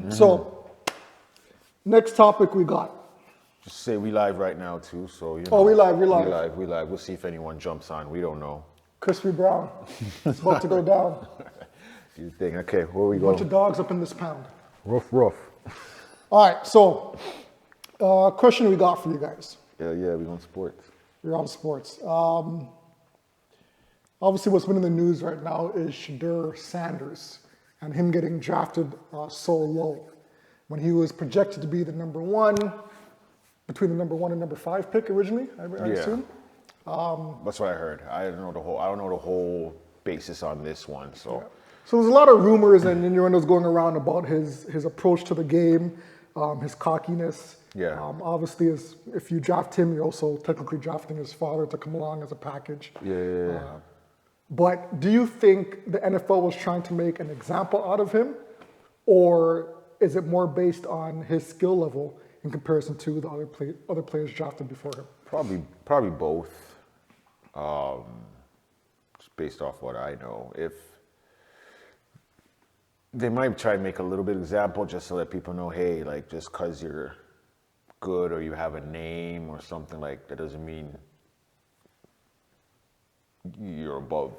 So, next topic we got. Just say we live right now too, so you know. Oh, we live. We live. We'll see if anyone jumps on. We don't know. Crispy Brown. It's about to go down. Do you think? Okay, where we A go? bunch of dogs up in this pound. Rough. All right, so question we got for you guys. Yeah, we on sports. You're on sports. Obviously, what's been in the news right now is Shedeur Sanders and him getting drafted so low when he was projected to be the number one, between the number 1 and number 5 pick originally, I assume. That's what I heard. I don't know the whole basis on this one. So, So there's a lot of rumors and innuendos going around about his approach to the game, his cockiness. Yeah. Obviously, if you draft him, you're also technically drafting his father to come along as a package. Yeah. But do you think the NFL was trying to make an example out of him, or is it more based on his skill level in comparison to the other players drafted before him? Probably both. Just based off what I know, if they might try to make a little bit of example just to let people know, hey, like just because you're good or you have a name or something, like that doesn't mean you're above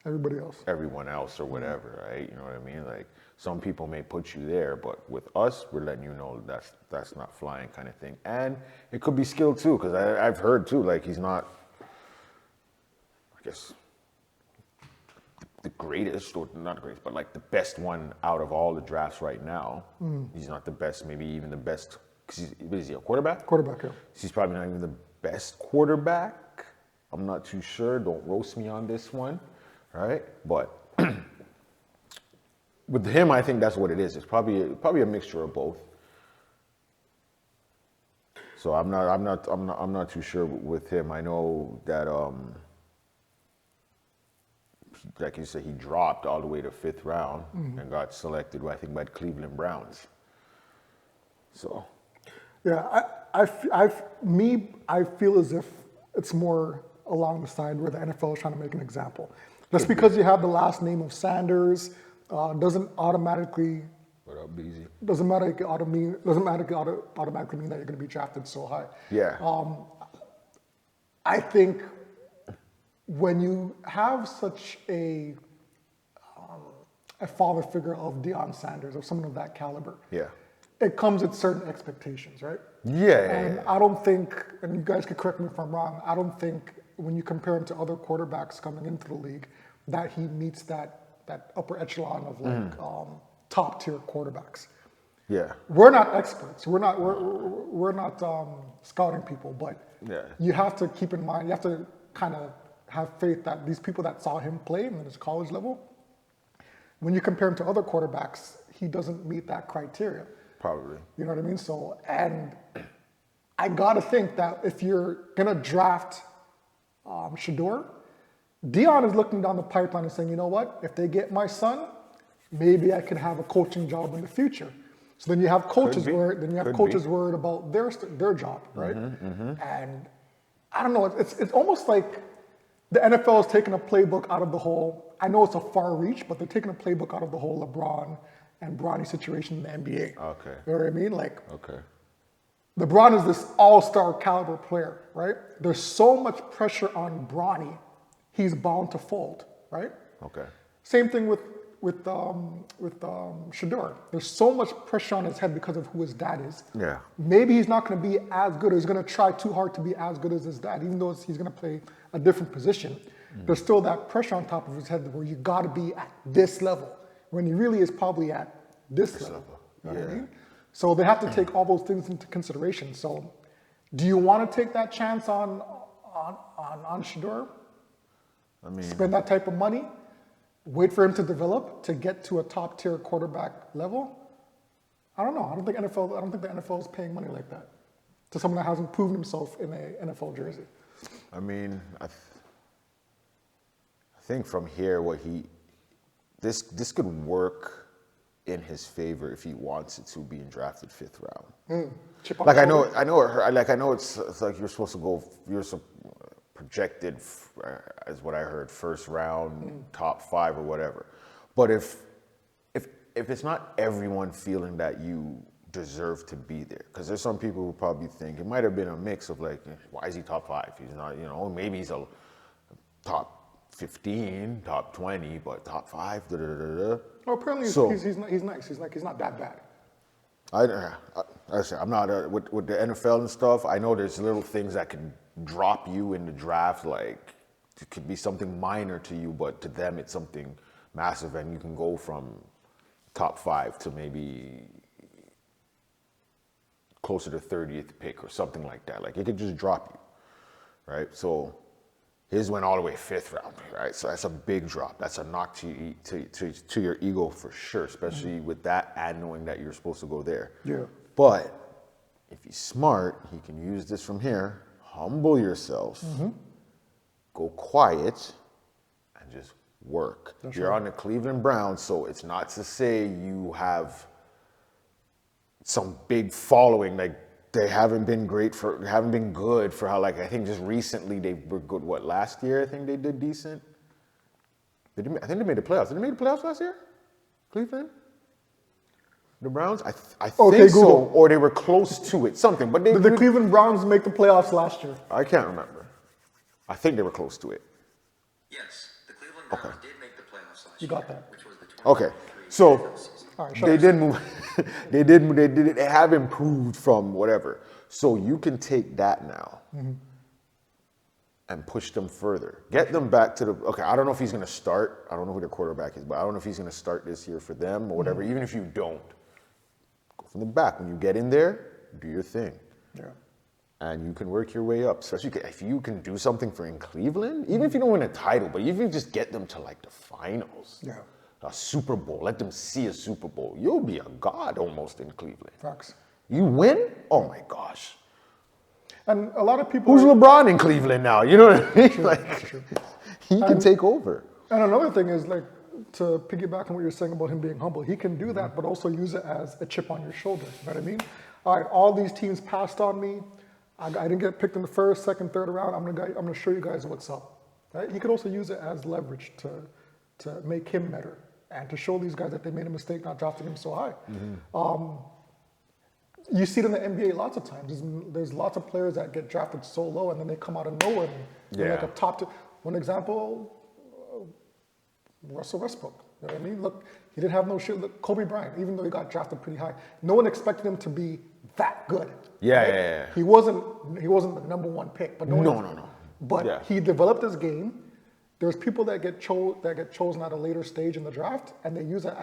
everyone else or whatever, right? You know what I mean? Like some people may put you there, but with us, we're letting you know that's not flying kind of thing. And it could be skill too, because I've heard too, like he's not, I guess, the greatest, or not the greatest, but like the best one out of all the drafts right now. He's not the best, maybe even the best, because is he a quarterback? Quarterback, yeah. He's probably not even the best quarterback. I'm not too sure. Don't roast me on this one, right? But with him, I think that's what it is. It's probably a mixture of both. So I'm not too sure with him. I know that like you said, he dropped all the way to 5th round and got selected, I think, by the Cleveland Browns. So yeah, I feel as if it's more along the side where the NFL is trying to make an example. Just because you have the last name of Sanders doesn't automatically. What up, BZ? Doesn't automatically mean that you're going to be drafted so high. Yeah. I think when you have such a father figure of Deion Sanders or someone of that caliber, it comes with certain expectations, right? Yeah. I don't think, and you guys can correct me if I'm wrong, I don't think when you compare him to other quarterbacks coming into the league that he meets that upper echelon of like top tier quarterbacks. Yeah. We're not experts. We're not scouting people, but you have to keep in mind, you have to kind of have faith that these people that saw him play in his college level, when you compare him to other quarterbacks, he doesn't meet that criteria. Probably. You know what I mean? So, and I gotta think that if you're gonna draft Shedeur, Deion is looking down the pipeline and saying, you know what? If they get my son, maybe I could have a coaching job in the future. So then you have coaches worried about their job, right? And I don't know. It's almost like the NFL is taking a playbook out of the whole. I know it's a far reach, but they're taking a playbook out of the whole LeBron and Bronny situation in the NBA. Okay. You know what I mean? Like, okay. LeBron is this all-star caliber player, right? There's so much pressure on Bronny, he's bound to fold, right? Okay. Same thing with Shedeur. There's so much pressure on his head because of who his dad is. Yeah. Maybe he's not going to be as good, or he's going to try too hard to be as good as his dad, even though he's going to play a different position. There's still that pressure on top of his head where you got to be at this level when he really is probably at this level. You know what I mean? So they have to take all those things into consideration. So, do you want to take that chance on Shedeur? I mean, spend that type of money, wait for him to develop to get to a top tier quarterback level? I don't know. I don't think the NFL is paying money like that to someone that hasn't proven himself in an NFL jersey. I mean, I think from here, this could work in his favor if he wants it to, being drafted 5th round. Like I know it's like you're supposed to go. Projected as what I heard, 1st round, top 5 or whatever. But if if it's not everyone feeling that you deserve to be there, because there's some people who probably think it might have been a mix of like, why is he top 5? He's not, maybe he's a top 15, top 20, but top 5. Da, da, da, da. Well, apparently So- he's nice. He's not that bad. I say I'm not with the NFL and stuff. I know there's little things that can drop you in the draft. Like it could be something minor to you, but to them it's something massive, and you can go from top 5 to maybe closer to 30th pick or something like that. Like it could just drop you, right? So his went all the way 5th round, right? So that's a big drop. That's a knock to your ego for sure, especially with that and knowing that you're supposed to go there. Yeah. But if he's smart, he can use this from here, humble yourself, go quiet, and just work. You're on the Cleveland Browns, so it's not to say you have some big following. Like they haven't been good for how, like, I think just recently they were good. What, last year? I think they did decent. I think they made the playoffs. Did they make the playoffs last year? Cleveland? The Browns? I Okay, think so. Google. Or they were close to it. Something. But Did the Cleveland Browns make the playoffs last year? I can't remember. I think they were close to it. Yes, the Cleveland Browns did make the playoffs last You year. got that. Which was the Okay. 2023 So season. All right, shut they up. did move. They have improved from whatever. So you can take that now and push them further. Get them back to the. Okay, I don't know if he's going to start. I don't know who their quarterback is, but I don't know if he's going to start this year for them or whatever. Even if you don't, go from the back. When you get in there, do your thing. Yeah. And you can work your way up. Especially if you can do something for in Cleveland, even if you don't win a title, but even if you just get them to like the finals, Yeah. a Super Bowl, let them see a Super Bowl. You'll be a god almost in Cleveland. Facts. You win? Oh my gosh. And a lot of people. Who's LeBron in Cleveland now? You know what I mean? Like, True. he can take over. And another thing is, like, to piggyback on what you're saying about him being humble, he can do that, but also use it as a chip on your shoulder. You know what I mean? All right, all these teams passed on me. I didn't get picked in the first, second, third round. I'm gonna show you guys what's up. Right? He could also use it as leverage to make him better and to show these guys that they made a mistake not drafting him so high. You see it in the NBA lots of times. There's lots of players that get drafted so low and then they come out of nowhere and they're like Yeah. a top two. One example, Russell Westbrook. You know what I mean? Look, he didn't have no shit. Look, Kobe Bryant, even though he got drafted pretty high, no one expected him to be that good. Yeah, right? yeah. He wasn't the #1 pick, but No. But Yeah. he developed his game. There's people that get chosen at a later stage in the draft, and they use it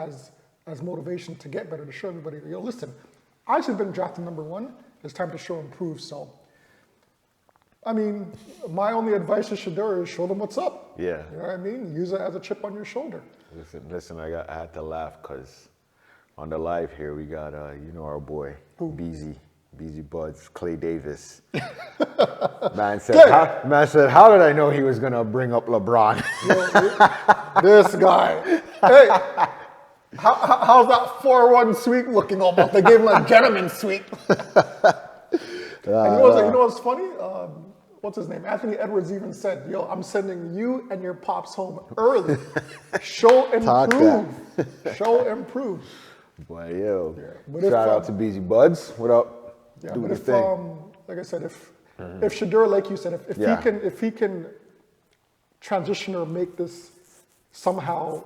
as motivation to get better, to show everybody, yo, listen, I should have been drafted #1. It's time to show and prove. So, I mean, my only advice to Shador is show them what's up. Yeah. You know what I mean? Use it as a chip on your shoulder. Listen, I had to laugh because on the live here, we got, our boy, Beezy Buds, Clay Davis. Man said, how did I know he was going to bring up LeBron? This guy. Hey, how's that 4-1 sweep looking almost? They gave him a gentleman sweep. And you know what's funny? What's his name? Anthony Edwards even said, yo, I'm sending you and your pops home early. Show and Talk prove. Show and prove. Boy, yo. But if, Shout out to Beezy Buds. What up? Yeah, Do but the if, thing. like I said, if Shador, like you said, Yeah. if he can transition or make this somehow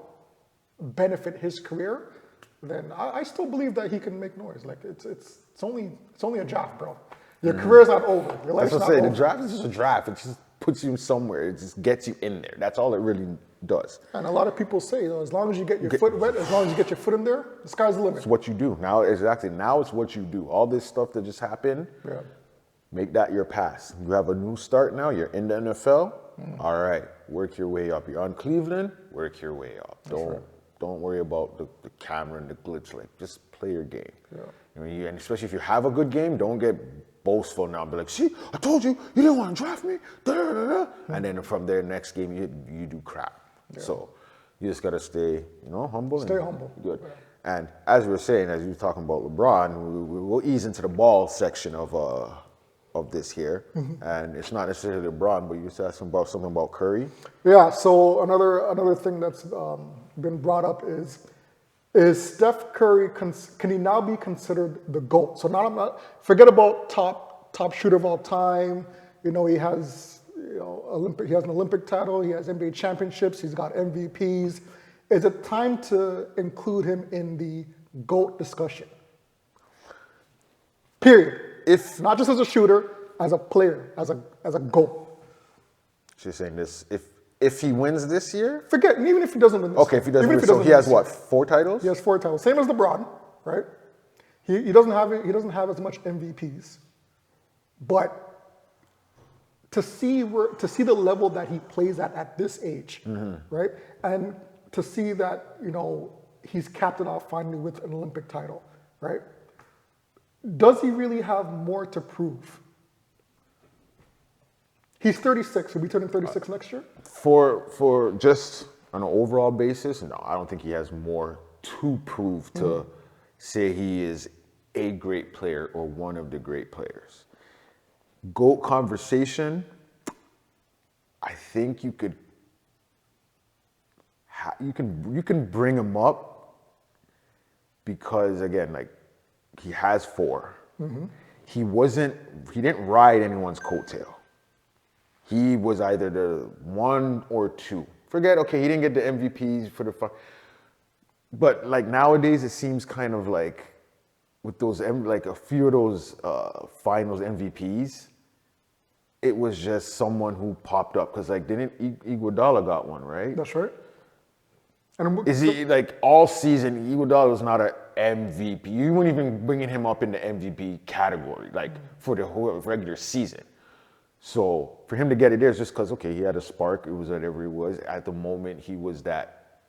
benefit his career, then I still believe that he can make noise. Like it's only a draft, bro. Your career's not over. Your life's That's what not I say. over. The draft is just a draft. It just puts you somewhere. It just gets you in there. That's all it really does. And a lot of people say, as long as you get your foot wet, as long as you get your foot in there, the sky's the limit. It's what you do. Now it's what you do. All this stuff that just happened, Yeah. make that your pass. You have a new start now. You're in the NFL. All right, work your way up. You're on Cleveland. Work your way up. Don't worry about the camera and the glitch. Like, just play your game. Yeah. I mean, and especially if you have a good game, don't get boastful now. Be like, see, I told you, you didn't want to draft me. Da, da, da, da. And then from there, next game, you do crap. Yeah. So you just got to stay, humble. Stay and humble. Good. Yeah. And as we were saying, as you were talking about LeBron, we'll ease into the ball section of this here. And it's not necessarily LeBron, but you were asking about something about Curry. Yeah, so another thing that's been brought up is Is Steph Curry, can he now be considered the GOAT? So forget about top shooter of all time. You know, he has, he has an Olympic title, he has NBA championships, he's got MVPs. Is it time to include him in the GOAT discussion? Period. If Not just as a shooter, as a player, as a GOAT. she's saying this, if he wins this year, Forget, and even if he doesn't win this okay, year, if he doesn't even win, if so he win has this what, year, 4 titles? He has 4 titles, same as LeBron, right? He doesn't have as much MVPs, but to see the level that he plays at this age, right, and to see that he's capped it off finally with an Olympic title, right? Does he really have more to prove? He's 36. He'll be turning 36 next year. For just on an overall basis, no, I don't think he has more to prove to say he is a great player or one of the great players. GOAT conversation, I think you could you can bring him up because again, like he has 4. He didn't ride anyone's coattail. He was either the 1 or 2. Forget, okay, he didn't get the MVPs for the fun. But like nowadays, it seems kind of like with those, like a few of those finals MVPs, it was just someone who popped up. Because like, didn't Iguodala got one, right? That's right. And Is he like all season? Iguodala was not an MVP. You weren't even bringing him up in the MVP category, like for the whole regular season. So for him to get it there is just because, okay, he had a spark. It was whatever it was. At the moment, he was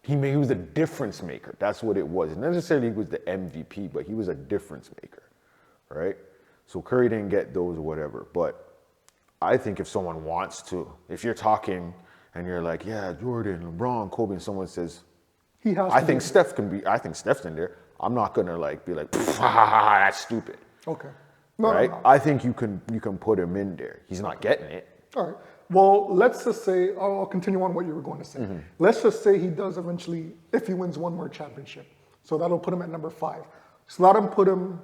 he was a difference maker. That's what it was. Not necessarily he was the MVP, but he was a difference maker, right? So Curry didn't get those or whatever. But I think if someone wants to, if you're talking and you're like, yeah, Jordan, LeBron, Kobe, and someone says, he has. I think Steph's in there. I'm not gonna like be like, that's stupid. Okay. No, right? no. I think you can put him in there. He's not getting it. All right. Well, let's just say, I'll continue on what you were going to say. Let's just say he does eventually, if he wins one more championship. So that'll put him at number 5. So that'll put him,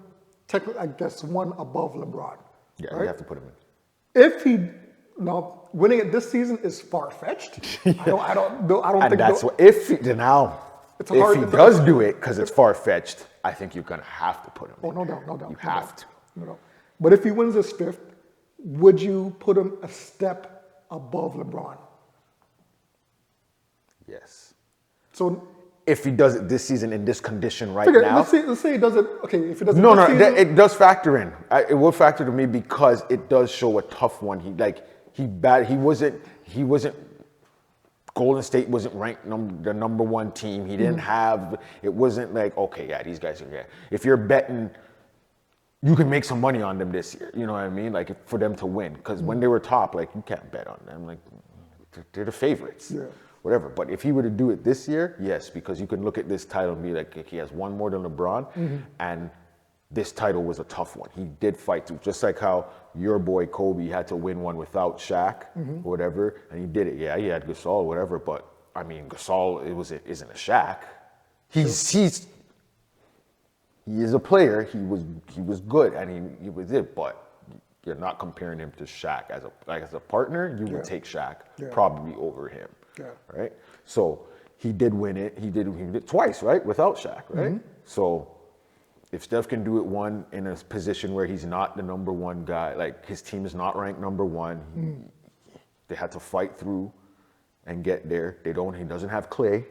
technically, I guess, 1 above LeBron. Yeah, right? you have to put him in. If he, now, winning it this season is far-fetched. I don't And think. that's what, if he does do it, because it's far-fetched, I think you're going to have to put him in. Oh, no doubt. You have to. No doubt. But if he wins his 5th, would you put him a step above LeBron? Yes. So if he does it this season in this condition now. Let's say he does it. Okay, if he does it. No, this season, it does factor in. It will factor to me because it does show a tough one. He wasn't. Golden State wasn't ranked the number 1 team. He didn't have. It wasn't like, okay, yeah, these guys are good. If you're betting, you can make some money on them this year. You know what I mean? Like for them to win, because when they were top, like you can't bet on them. Like they're the favorites. Yeah. Whatever. But if he were to do it this year, yes, because you can look at this title and be like, he has 1 more than LeBron, and this title was a tough one. He did fight too, just like how your boy Kobe had to win one without Shaq, or whatever, and he did it. Yeah, he had Gasol, whatever, but I mean, Gasol isn't a Shaq. He is a player. He was good, and he was it, but you're not comparing him to Shaq as a partner. You would take Shaq probably over him, right? So he did win it. He did it twice, right, without Shaq, right? So if Steph can do it one in a position where he's not the number 1 guy, like his team is not ranked number 1, they had to fight through and get there. He doesn't have Clay,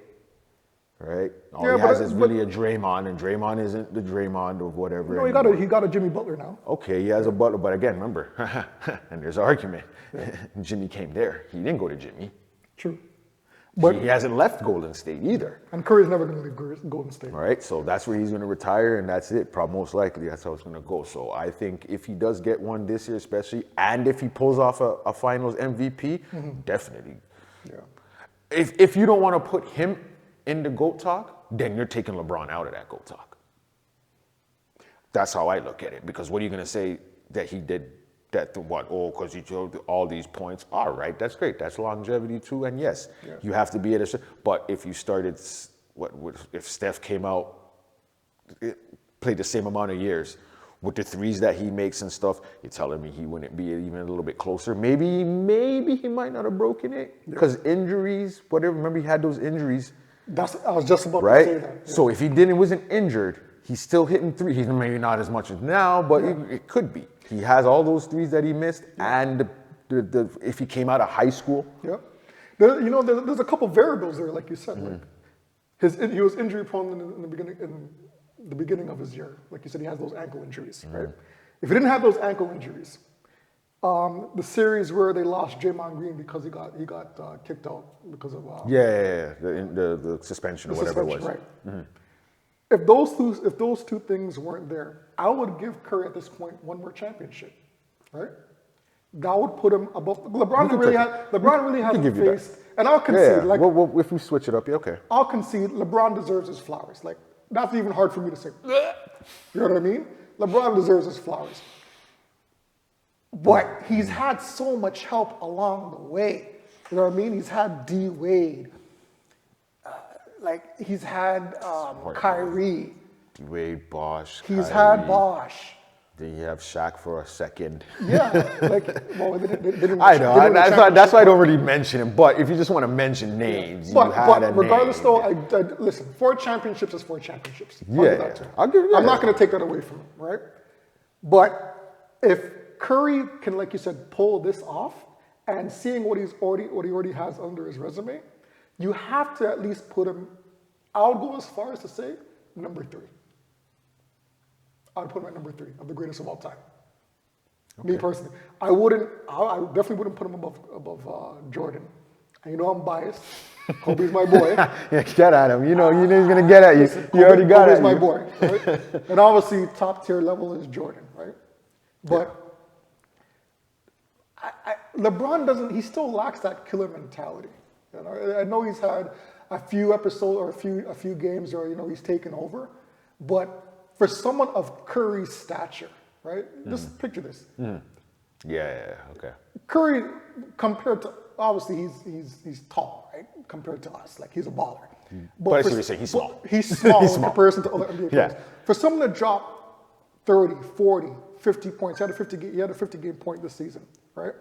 right? All he has is really a Draymond, and Draymond isn't the Draymond or whatever. No, he got a Jimmy Butler now. Okay, he has a Butler, but again, remember, and there's an argument. Jimmy came there. He didn't go to Jimmy. True. But he hasn't left Golden State either. And Curry's never going to leave Golden State. All right, so that's where he's going to retire, and that's it. Probably most likely, that's how it's going to go. So I think if he does get one this year, especially, and if he pulls off a Finals MVP, definitely. Yeah. If you don't want to put him in the GOAT talk, then you're taking LeBron out of that GOAT talk. That's how I look at it. Because what are you going to say that he did? Because he showed all these points. All right, that's great. That's longevity too. And yes, you have to be at a. But if you started if Steph came out, played the same amount of years, with the threes that he makes and stuff, you're telling me he wouldn't be even a little bit closer? Maybe he might not have broken it because injuries, whatever. Remember, he had those injuries. I was just about Right? to say that. Yeah. So if he wasn't injured, he's still hitting three. He's maybe not as much as now, but it could be. He has all those threes that he missed, and if he came out of high school. Yeah. There's a couple variables there, like you said. Like he was injury prone in the beginning of his year. Like you said, he has those ankle injuries, right? If he didn't have those ankle injuries, the series where they lost Draymond Green because he got kicked out because of the suspension or whatever it was. Right. If those two things weren't there, I would give Curry at this point one more championship, right? That would put him above. LeBron really hasn't faced, and I'll concede. Yeah. Well, if we switch it up, yeah, okay. I'll concede. LeBron deserves his flowers. Like that's even hard for me to say. You know what I mean? LeBron deserves his flowers. But he's had so much help along the way. You know what I mean? He's had D Wade. He's had Kyrie. D Wade, Bosh. He's Kyrie. had Bosh. Then you have Shaq for a second. Yeah, they didn't. I know. That's why I don't really mention him. But if you just want to mention names, But a regardless, name. though, I listen. 4 championships is 4 championships. I'll Yeah, give that to him. I'll give you that. I'm not going to take that away from him, right? But if Curry can, like you said, pull this off, and seeing what he already has under his resume, you have to at least put him. I would go as far as to say number 3. I would put him at number 3 of the greatest of all time. Okay. Me personally, I definitely wouldn't put him above Jordan. And you know I'm biased. Kobe's my boy. Yeah, get at him. You know he's gonna get at you. You already got Kobe's it. my boy. Right? And obviously, top tier level is Jordan, right? But LeBron doesn't. He still lacks that killer mentality. You know, I know he's had a few episodes or a few games where he's taken over, but for someone of Curry's stature, right? Just picture this. Yeah. Okay. Curry, compared to obviously he's tall, right? Compared to us, like he's a baller. But I see what you're saying. He's small. He's small He's in small. comparison to other NBA players. Yeah. For someone to drop 30, 40, 50 points, he had a 50 game point this season, right?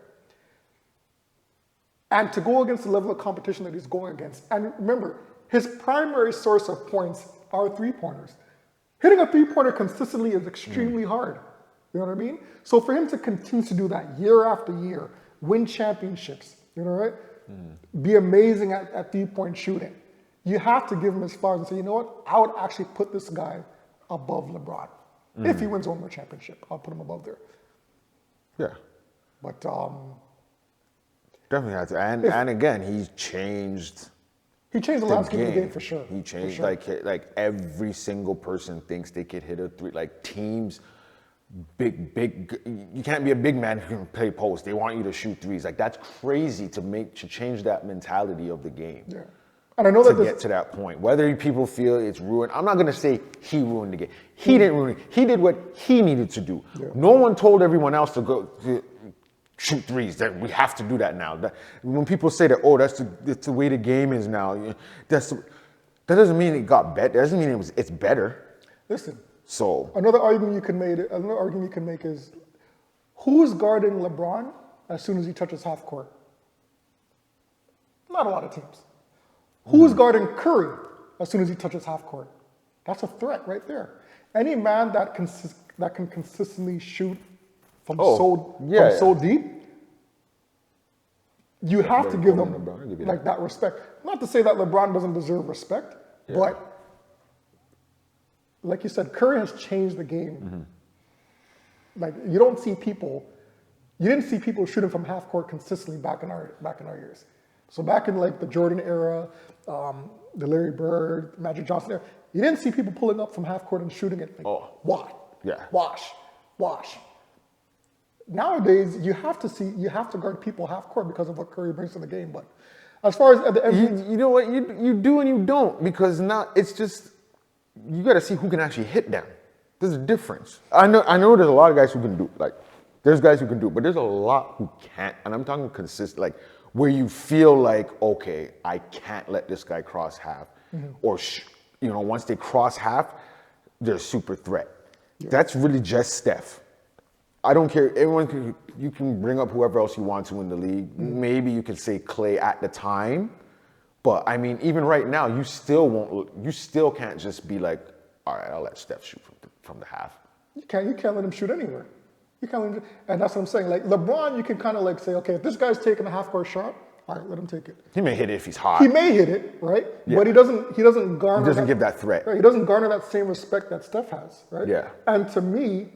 And to go against the level of competition that he's going against. And remember, his primary source of points are 3-pointers. Hitting a 3-pointer consistently is extremely hard. You know what I mean? So for him to continue to do that year after year, win championships, right? Be amazing at 3-point shooting. You have to give him his flowers and say, you know what? I would actually put this guy above LeBron. If he wins one more championship, I'll put him above there. Yeah. But Definitely has to. And again, he's changed. he changed the landscape of the game for sure. He changed For sure. like every single person thinks they could hit a 3. Like teams, big. You can't be a big man who can play post. They want you to shoot 3s. Like that's crazy to change that mentality of the game. Yeah. And I know that to get to that point, whether people feel it's ruined, I'm not going to say he ruined the game. He didn't ruin it. He did what he needed to do. Yeah. No one told everyone else to go shoot 3s. That we have to do that now. When people say that, oh, that's the way the game is now. That doesn't mean it got better. That doesn't mean it's better. Listen. So Another argument you can make is who's guarding LeBron as soon as he touches half court? Not a lot of teams. Who's guarding Curry as soon as he touches half court? That's a threat right there. Any man that can consistently shoot from so deep, you have to give them that respect. Not to say that LeBron doesn't deserve respect, but like you said, Curry has changed the game. Like you didn't see people shooting from half court consistently back in our years. So back in like the Jordan era, the Larry Bird, Magic Johnson era, you didn't see people pulling up from half court and shooting it like wash. Nowadays, you have to guard people half court because of what Curry brings to the game. But as far as you know what you do and you don't, because now it's just you got to see who can actually hit them. There's a difference. I know there's a lot of guys who can do there's guys who can do, but there's a lot who can't. And I'm talking consistent, where you feel like, okay, I can't let this guy cross half, or once they cross half, they're a super threat. That's really just Steph. I don't care. You can bring up whoever else you want to in the league. Maybe you could say Clay at the time, but I mean, even right now, you still can't just be like, all right, I'll let Steph shoot from the half. You can't let him shoot anywhere. You can't let him, and that's what I'm saying. Like LeBron, you can kind of like say, okay, if this guy's taking a half-court shot, all right, let him take it. He may hit it if he's hot. He may hit it, right? Yeah. But he doesn't garner. He doesn't give that threat. Right? He doesn't garner that same respect that Steph has, right? Yeah. And to me,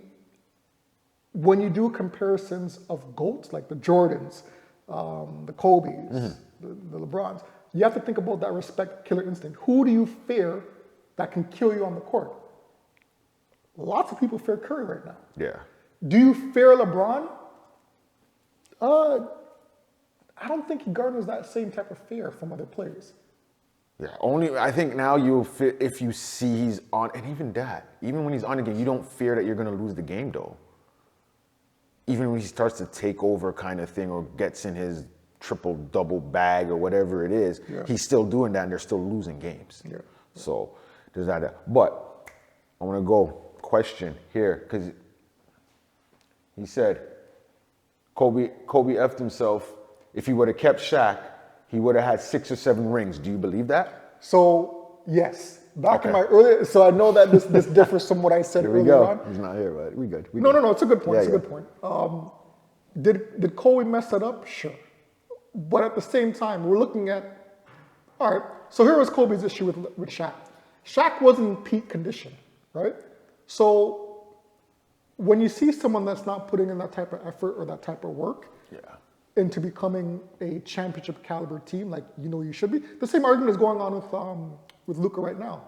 when you do comparisons of GOATs, like the Jordans, the Kobes, the LeBrons, you have to think about that respect, killer instinct. Who do you fear that can kill you on the court? Lots of people fear Curry right now. Yeah. Do you fear LeBron? I don't think he garners that same type of fear from other players. Yeah, I think now if you see he's on, and even when he's on the game, you don't fear that you're going to lose the game though. Even when he starts to take over kind of thing or gets in his triple-double bag or whatever it is, he's still doing that and they're still losing games. Yeah. So there's that. But I want to go question here because he said Kobe effed himself. If he would have kept Shaq, he would have had 6 or 7 rings. Do you believe that? So, yes. Back in my earlier, so I know that this differs from what I said earlier on. He's not here, but we good. No, it's a good point. It's a good point. Did Kobe mess that up? Sure. But at the same time, we're looking at, all right, so here was Kobe's issue with Shaq. Shaq wasn't in peak condition, right? So when you see someone that's not putting in that type of effort or that type of work, into becoming a championship caliber team, like you should be. The same argument is going on with Luka right now.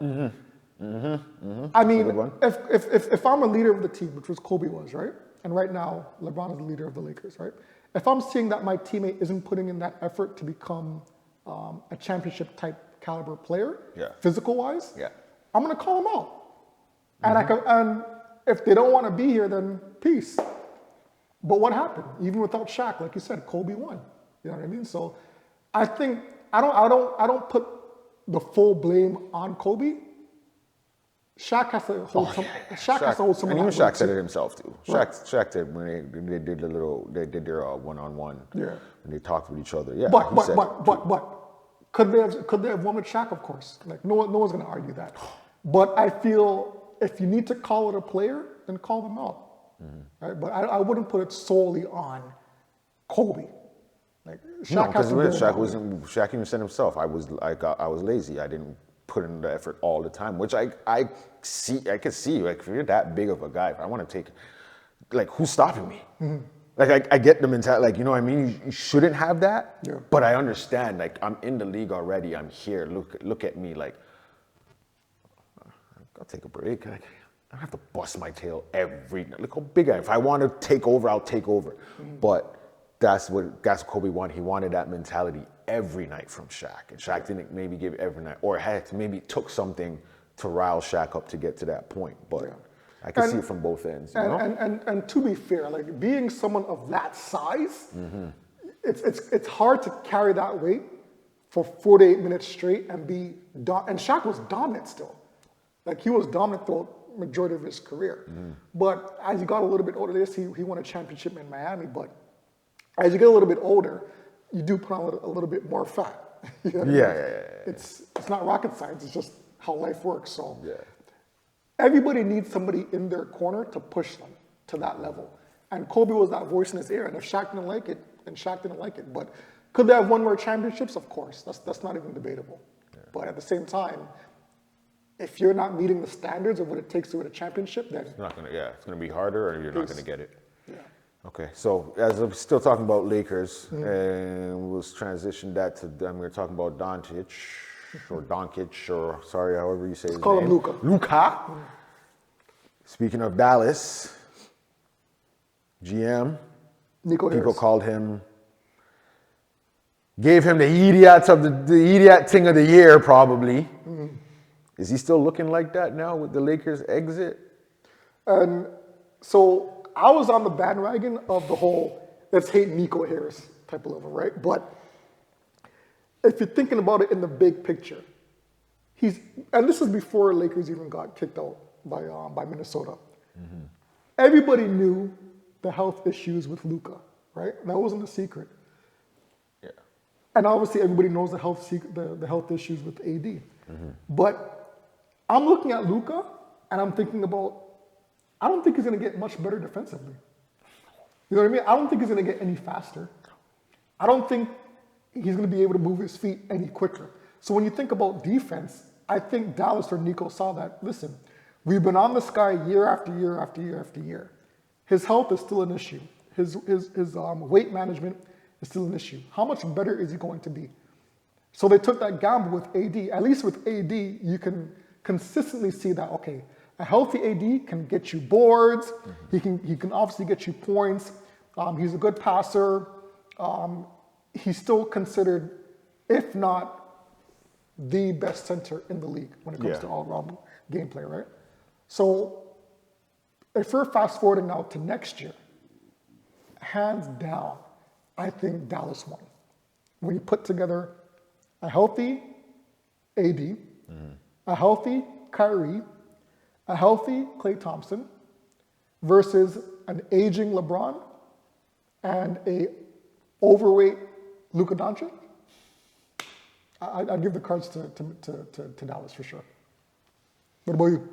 I mean, if I'm a leader of the team, which was Kobe was, right? And right now, LeBron is the leader of the Lakers, right? If I'm seeing that my teammate isn't putting in that effort to become a championship type caliber player, physical wise, I'm gonna call him out. And if they don't want to be here, then peace. But what happened? Even without Shaq, like you said, Kobe won. You know what I mean? So I think I don't put the full blame on Kobe. Shaq has to hold Shaq has to hold some. And even Shaq said it himself too. Shaq did when they did their one-on-one. Yeah. When they talked with each other. Yeah. But could they have won with Shaq? Of course. Like no one's gonna argue that. But I feel if you need to call it a player, then call them out. Right? But I wouldn't put it solely on Kobe. Like Shaq has to do it. Shaq even said himself, I was lazy. I didn't put in the effort all the time, which I could see. Like if you're that big of a guy, if I want to take, like who's stopping me? Like I get the mentality. Like you know what I mean. You shouldn't have that. Yeah. But I understand. Like I'm in the league already. I'm here. Look at me. Like I'll take a break. I don't have to bust my tail every night. Look how big I am. If I want to take over, I'll take over. But that's what Kobe wanted. He wanted that mentality every night from Shaq. And Shaq didn't maybe give every night, or maybe took something to rile Shaq up to get to that point. But I can see it from both ends. And to be fair, like being someone of that size, it's hard to carry that weight for 48 minutes straight and be and Shaq was dominant still. Like he was dominant throughout majority of his career. But as he got a little bit older, he won a championship in Miami, but as you get a little bit older, you do put on a little bit more fat. You know what I mean? It's not rocket science, it's just how life works. So everybody needs somebody in their corner to push them to that level. And Kobe was that voice in his ear, and if Shaq didn't like it, then Shaq didn't like it. But could they have won more championships? Of course, that's not even debatable. But at the same time, if you're not meeting the standards of what it takes to win a championship, then it's gonna be harder, or you're not gonna get it. Okay, so as I'm still talking about Lakers, and we'll transition that to we're talking about Doncic or sorry, however you say his name. Call him Luka. Luka. Speaking of Dallas, GM, people called him, gave him the idiot thing of the year probably. Is he still looking like that now with the Lakers exit? And so I was on the bandwagon of the whole let's hate Nico Harris type of level, right? But if you're thinking about it in the big picture, and this is before Lakers even got kicked out by Minnesota. Everybody knew the health issues with Luka, right? That wasn't a secret. Yeah. And obviously everybody knows the health issues with AD. But I'm looking at Luka and I'm thinking about, I don't think he's going to get much better defensively. You know what I mean? I don't think he's going to get any faster. I don't think he's going to be able to move his feet any quicker. So when you think about defense, I think Dallas or Nico saw that. Listen, we've been on this guy year after year after year after year. His health is still an issue. His weight management is still an issue. How much better is he going to be? So they took that gamble with AD. At least with AD, you can consistently see that, okay, a healthy AD can get you boards. He can obviously get you points. He's a good passer. He's still considered, if not the best center in the league when it comes to all-around gameplay, right? So if we're fast-forwarding now to next year, hands down, I think Dallas won. When you put together a healthy AD, a healthy Kyrie, a healthy Klay Thompson versus an aging LeBron and a overweight Luka Doncic, I'd give the cards to Dallas for sure. What about you?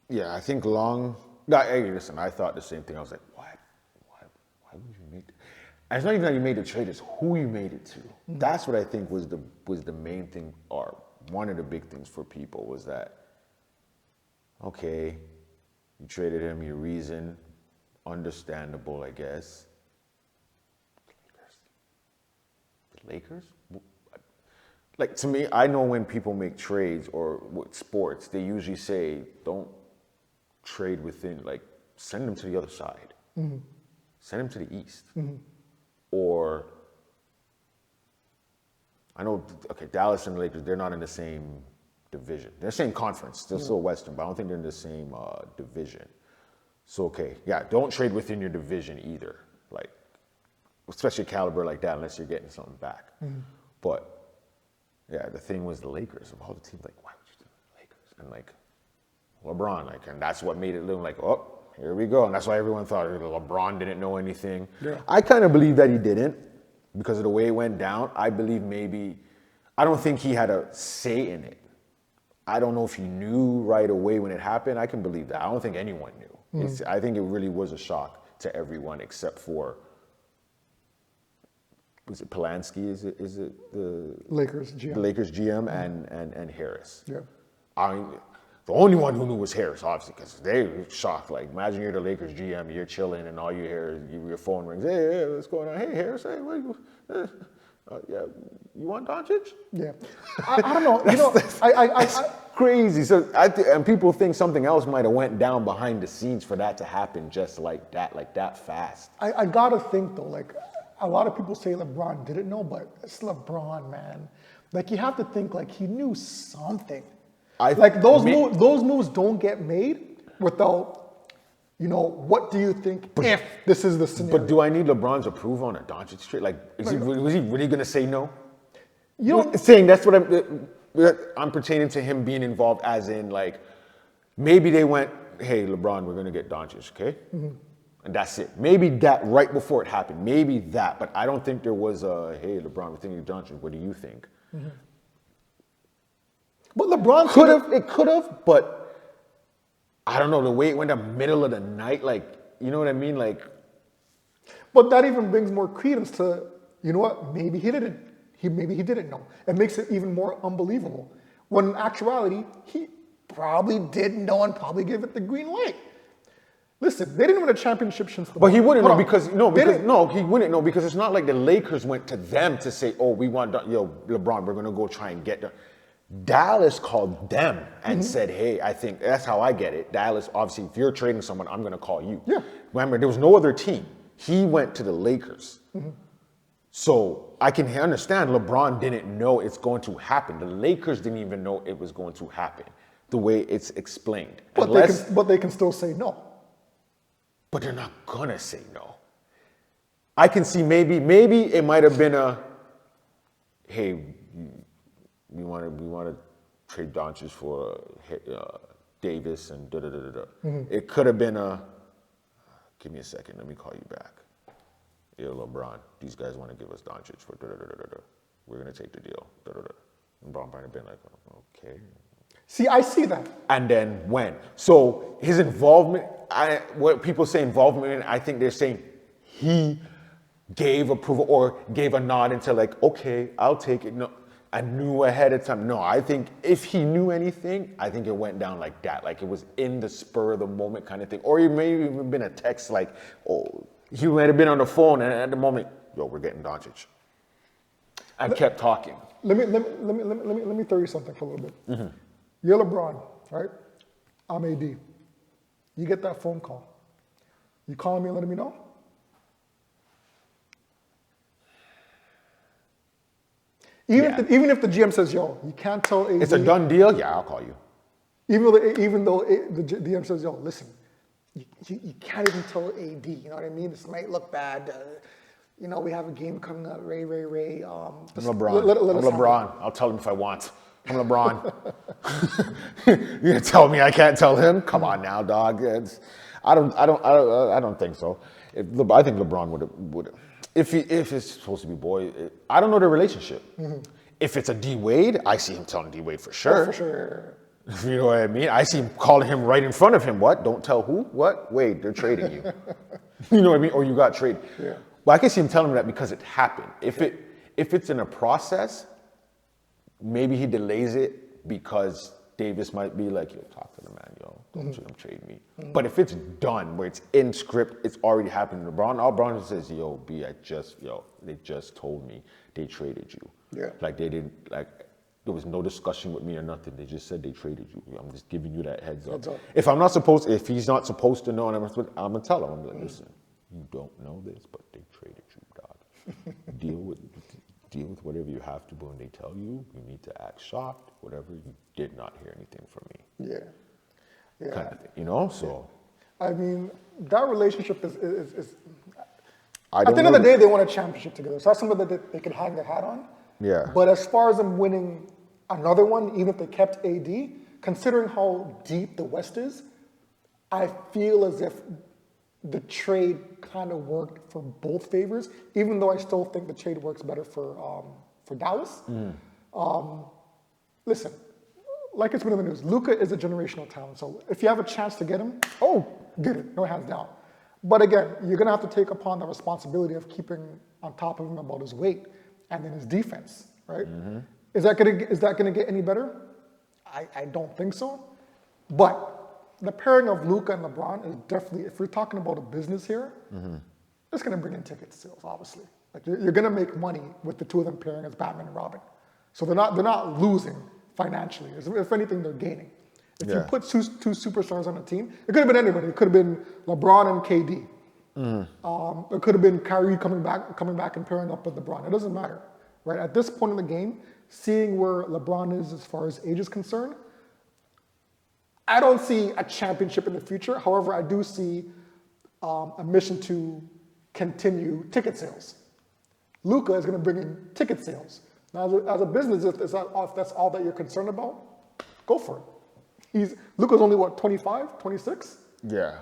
Yeah, I think hey, listen, I thought the same thing. I was like, why would you make it? And it's not even that you made the trade, it's who you made it to. That's what I think was the main thing, or one of the big things for people was that, okay, you traded him, your reason, understandable, I guess. The Lakers? Like, to me, I know when people make trades or with sports, they usually say, don't trade within, like, send them to the other side. Send them to the East. Or, I know, okay, Dallas and the Lakers, they're not in the same division. They're the same conference. They're still Western, but I don't think they're in the same division. So, okay, yeah, don't trade within your division either. Like, especially a caliber like that, unless you're getting something back. But, yeah, the thing was the Lakers. Of all the teams, like, why would you do the Lakers? And, like, LeBron, like, and that's what made it look like, oh, here we go. And that's why everyone thought LeBron didn't know anything. Yeah. I kind of believe that he didn't because of the way it went down. I believe I don't think he had a say in it. I don't know if he knew right away when it happened. I can believe that. I don't think anyone knew. I think it really was a shock to everyone except for, was it Polanski? Is it the Lakers GM? The Lakers GM and Harris. Yeah. I mean, the only one who knew was Harris, obviously, because they were shocked. Like, imagine you're the Lakers GM, you're chilling, and all you hear is your phone rings. Hey, what's going on? Hey, Harris, hey, yeah, you want Doncic? Yeah. I don't know. That's crazy. So and people think something else might have went down behind the scenes for that to happen just like that fast. I gotta think though, like a lot of people say LeBron didn't know, but it's LeBron, man. Like you have to think like he knew something. Those moves don't get made without, what do you think if this is the scenario? But do I need LeBron's approval on a Doncic trade? Like, was he really going to say no? Saying that's what I'm pertaining to him being involved, as in like, maybe they went, hey, LeBron, we're going to get Doncic, okay? And that's it. Maybe that right before it happened. Maybe that. But I don't think there was a, hey, LeBron, we're thinking of Doncic. What do you think? But LeBron could have, but I don't know, the way it went down middle of the night, like, you know what I mean? Like, but that even brings more credence to, you know what, maybe he didn't know. It makes it even more unbelievable. When in actuality, he probably did know and probably gave it the green light. Listen, they didn't win a championship since the. But he wouldn't know because he wouldn't know because it's not like the Lakers went to them to say, oh, we want LeBron, we're gonna go try and get them. Dallas called them and said, hey, I think that's how I get it. Dallas, obviously, if you're trading someone, I'm going to call you. Yeah. Remember, there was no other team. He went to the Lakers. So I can understand LeBron didn't know it's going to happen. The Lakers didn't even know it was going to happen the way it's explained. But they can still say no. But they're not going to say no. I can see maybe it might have been a, hey, we want to trade Doncic for Davis and da da da da da. It could have been give me a second, let me call you back. Yeah, LeBron, these guys want to give us Doncic for da da da da da. We're gonna take the deal. Da da da. And LeBron might have been like, okay. See, I see that. And then when? So his involvement, what people say involvement in, I think they're saying he gave approval or gave a nod into like, okay, I'll take it. No, I knew ahead of time. No, I think if he knew anything, I think it went down like that. Like it was in the spur of the moment kind of thing. Or it may have even been a text like, oh, he might have been on the phone and at the moment, yo, we're getting Doncic. And kept talking. Let me throw you something for a little bit. You're LeBron, right? I'm AD. You get that phone call. You calling me and letting me know? Even if the GM says, yo, you can't tell AD. It's a done deal? Yeah, I'll call you. Even though the GM says, yo, listen, you can't even tell AD, you know what I mean? This might look bad. You know, we have a game coming up, Ray. I'm LeBron. I'm LeBron. I'll tell him if I want. I'm LeBron. You're gonna tell me I can't tell him? Come on now, dog. I don't think so. I think LeBron would. If it's supposed to be boy, I don't know their relationship. If it's a D Wade, I see him telling D Wade for sure. Oh, for sure. You know what I mean? I see him calling him right in front of him. What? Don't tell who? What? Wade, they're trading you. You know what I mean? Or you got traded. Yeah. Well, I can see him telling him that because it happened. If it's in a process, maybe he delays it because Davis might be like, yo, talk to the man, yo, don't you trade me. But if it's done, where it's in script, it's already happened. LeBron says, yo, B, they just told me they traded you. Yeah. Like they didn't, like, there was no discussion with me or nothing. They just said they traded you. I'm just giving you that heads up. If he's not supposed to know, and I'm gonna tell him, I'm like, listen, you don't know this, but they traded you, dog. Deal with whatever you have to, but when they tell you, you need to act shocked, whatever, you did not hear anything from me. Yeah. Kind of thing, you know? So. I mean, that relationship is At the end of the day, they won a championship together. So that's something that they can hang their hat on. Yeah. But as far as them winning another one, even if they kept AD, considering how deep the West is, I feel as if the trade kind of worked for both favors, even though I still think the trade works better for Dallas. Listen, like it's been in the news, Luka is a generational talent. So if you have a chance to get him, get it, no hands down. But again, you're going to have to take upon the responsibility of keeping on top of him about his weight and then his defense, right? Is that going to get any better? I don't think so. But the pairing of Luka and LeBron is definitely, if we're talking about a business here, it's going to bring in ticket sales, obviously. Like you're going to make money with the two of them pairing as Batman and Robin. So they're not losing financially. If anything, they're gaining. If you put two superstars on a team, it could have been anybody. It could have been LeBron and KD. It could have been Kyrie coming back and pairing up with LeBron. It doesn't matter, right? At this point in the game, seeing where LeBron is as far as age is concerned, I don't see a championship in the future. However, I do see a mission to continue ticket sales. Luka is going to bring in ticket sales. Now, as a business, if that's all that you're concerned about, go for it. Luka's only, 25, 26? Yeah,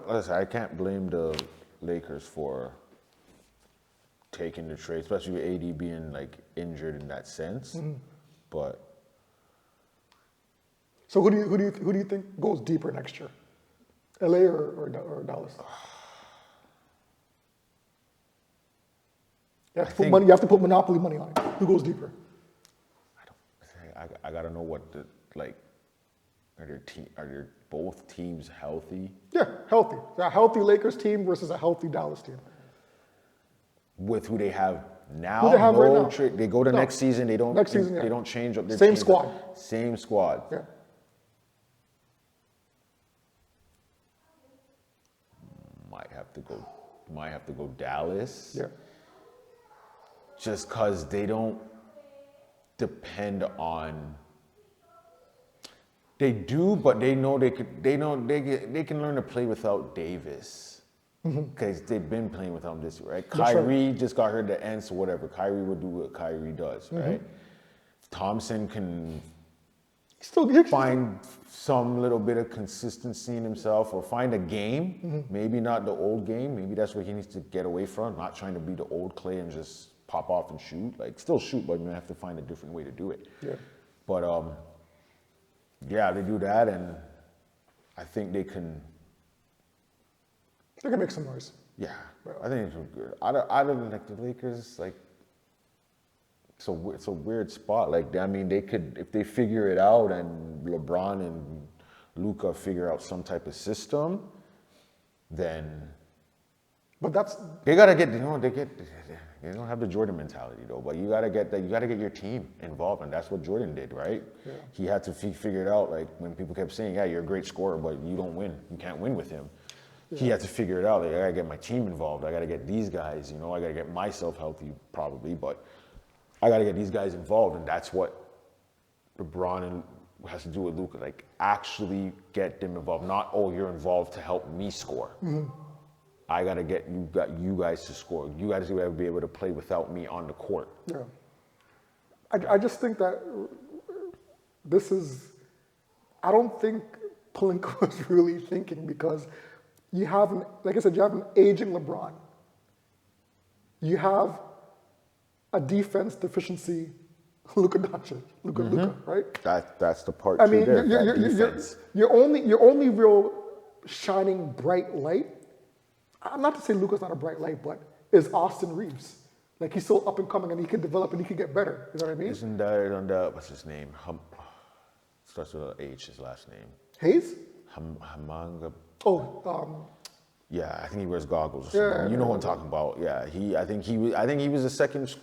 listen, I can't blame the Lakers for taking the trade, especially with AD being like injured in that sense. But so who do you think goes deeper next year? LA or Dallas? You have to put monopoly money on it. Who goes deeper? I gotta know what the are there both teams healthy? Yeah, healthy. A healthy Lakers team versus a healthy Dallas team. With who they have now? Who they have right now? They go to next season. They don't. Next season, they don't change up their same teams. squad. Same squad. Yeah. Might have to go Dallas. Yeah. Just because they don't depend on. They do, but they know they can learn to play without Davis because they've been playing without him this year, right? Kyrie just got hurt at the end, so whatever. Kyrie will do what Kyrie does, right? Thompson can Still, he- find some little bit of consistency in himself or find a game, maybe not the old game, maybe that's what he needs to get away from, not trying to be the old Clay and just pop off and shoot, like still shoot, but you have to find a different way to do it. Yeah. But yeah, they do that, and I think they can, they can make some noise. yeah, I think it's good. Out of like the Lakers, like, it's a weird spot. Like, I mean, they could, if they figure it out and LeBron and Luka figure out some type of system, then But that's they gotta get, they don't have the Jordan mentality though, but you gotta get your team involved, and that's what Jordan did, right? Yeah. He had to figure it out. Like when people kept saying, yeah, you're a great scorer, but you don't win. You can't win with him. Yeah. He had to figure it out. Like, I gotta get my team involved. I gotta get these guys, I gotta get myself healthy probably, but I got to get these guys involved, and that's what LeBron has to do with Luka. Like, actually get them involved. Not, oh, you're involved to help me score. I got to get you guys to score. You guys will be able to play without me on the court. yeah. I just think that this is. I don't think Pelinka was really thinking, because you have, like I said, you have an aging LeBron. You have a defense deficiency, Luka Doncic, Luka, right? That's the part. I mean, there, your only real shining bright light. I'm not to say Luka's not a bright light, but is Austin Reeves. Like, he's still up and coming, and he can develop and he can get better. You know what I mean? Isn't that on the, what's his name? Starts with an H. His last name. Hayes? Hamanga. Oh, Yeah, I think he wears goggles or something. Yeah, You know who I'm talking about. Yeah, I think he was the second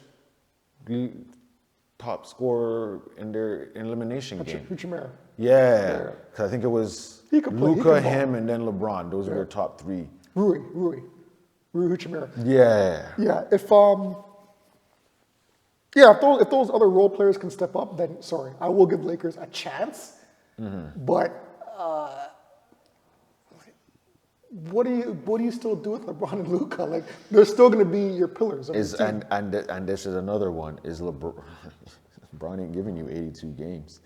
top scorer in their elimination game. Fuchimera. Yeah, because I think it was He could play, he Luka, could ball. him, and then LeBron. Those were their top three. Rui Fuchimera. Yeah. Yeah, if those other role players can step up, then sorry, I will give Lakers a chance. But what do you still do with LeBron and Luka? Like, they're still going to be your pillars. Of the team. And this is another one. Is LeBron ain't giving you 82 games.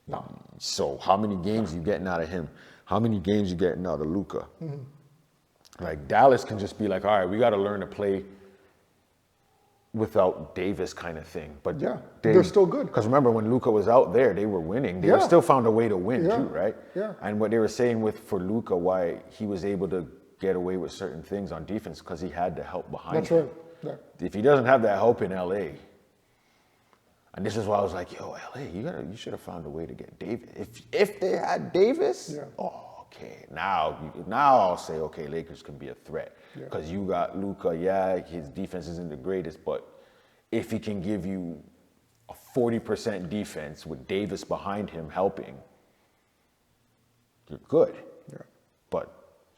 No. So how many games you getting out of him? How many games you getting out of Luka? Like, Dallas can just be like, all right, we got to learn to play without Davis kind of thing. But Yeah, they're still good. Because remember, when Luka was out there, they were winning. They Yeah. still found a way to win Yeah. too, right? Yeah. And what they were saying for Luka, why he was able to get away with certain things on defense, because he had the help behind That's him. right. Yeah. If he doesn't have that help in LA, and this is why I was like, yo, LA, you should have found a way to get Davis. If they had Davis, Yeah. okay, now I'll say, okay, Lakers can be a threat, Yeah. because you got Luka. Yeah, his defense isn't the greatest, but if he can give you a 40% defense with Davis behind him helping, you're good. Yeah. But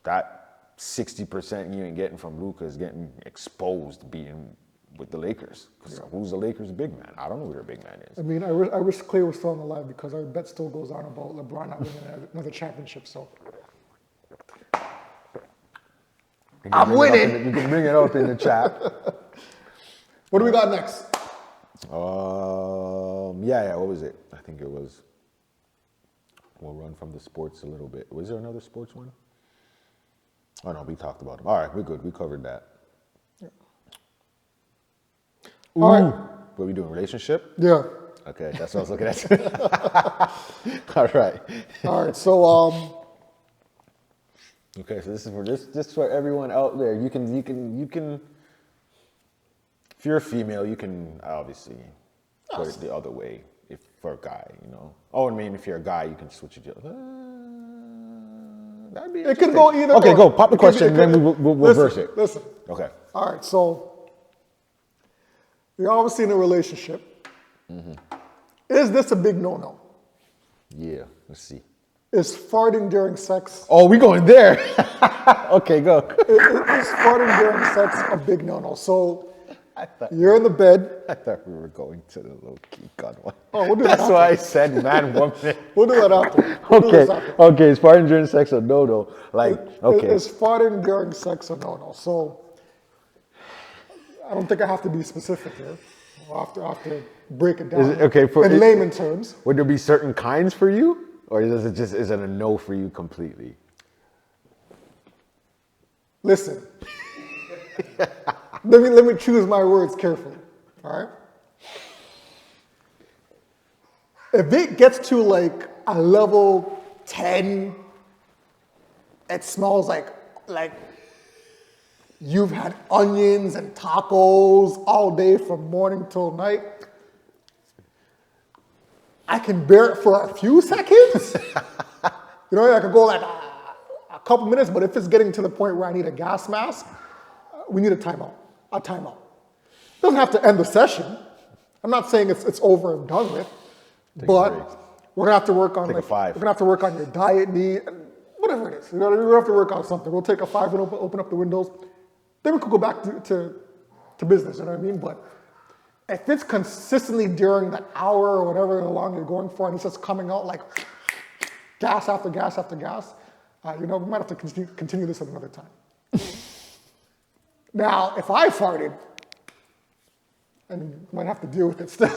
that 60% you ain't getting from Luka is getting exposed being with the Lakers. Because who's the Lakers' big man? I don't know who their big man is. I mean, I wish Clay was still alive, because our bet still goes on about LeBron not winning another championship. So I'm winning. You can bring it up in the chat. what do we got next? What was it? I think it was, we'll run from the sports a little bit. Was there another sports one? Oh no, we talked about them. All right, we're good. We covered that. Yeah. Ooh. All right. What are we doing? Relationship? Yeah. Okay, that's what I was looking at. All right. All right. So Okay, so this is for just for everyone out there. You can. If you're a female, you can obviously put it the other way. If for a guy, Oh, I mean, if you're a guy, you can switch it. That'd be. it could go either. Okay, or. go pop the It could be- question, and then we'll reverse it. Listen. Okay. All right. So you're obviously in a relationship. Is this a big no-no? Yeah. Let's see. Is farting during sex? Oh, we going there? Okay, go. Is farting during sex a big no-no? So you're in the bed. I thought we were going to the low-key gun one. Oh, we'll do that That's after. why I said man, woman. We'll do that after. We'll do this after. Okay. Is farting during sex a no-no? Like, okay. Is farting during sex a no-no? So I don't think I have to be specific here. I'll have to break it down Is it- okay, in layman terms. Would there be certain kinds for you? Or is it a no for you completely? Listen, let me choose my words carefully, all right? If it gets to like a level 10, it smells like you've had onions and tacos all day from morning till night, I can bear it for a few seconds. You know, I could go like a couple minutes, but if it's getting to the point where I need a gas mask, we need a timeout. A timeout. It doesn't have to end the session. I'm not saying it's over and done with, but we're gonna have to work on Take a 5. we're gonna have to work on your diet need, whatever it is. We're gonna have to work on something. We'll take a 5 and open up the windows. Then we could go back to business. You know what I mean? But if it's consistently during that hour or whatever long you're going for, and it's just coming out like gas after gas after gas, we might have to continue this at another time. Now, if I farted, and you might have to deal with it still.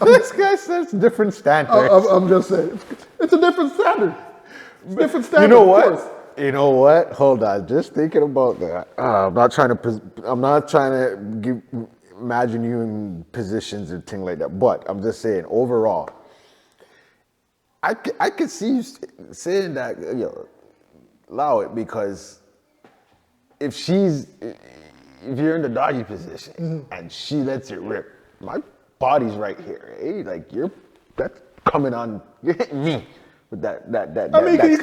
This guy says different standards. I'm just saying, it's a different standard. It's a different standard. You know of what? course. You know what? Hold on. Just thinking about that. I'm not trying to imagine you in positions or thing like that. But I'm just saying, overall, I could see you saying that. Allow it, because if you're in the doggy position and she lets it rip, my body's right here. Eh? Like that's coming on. You're hitting me. With that I mean, you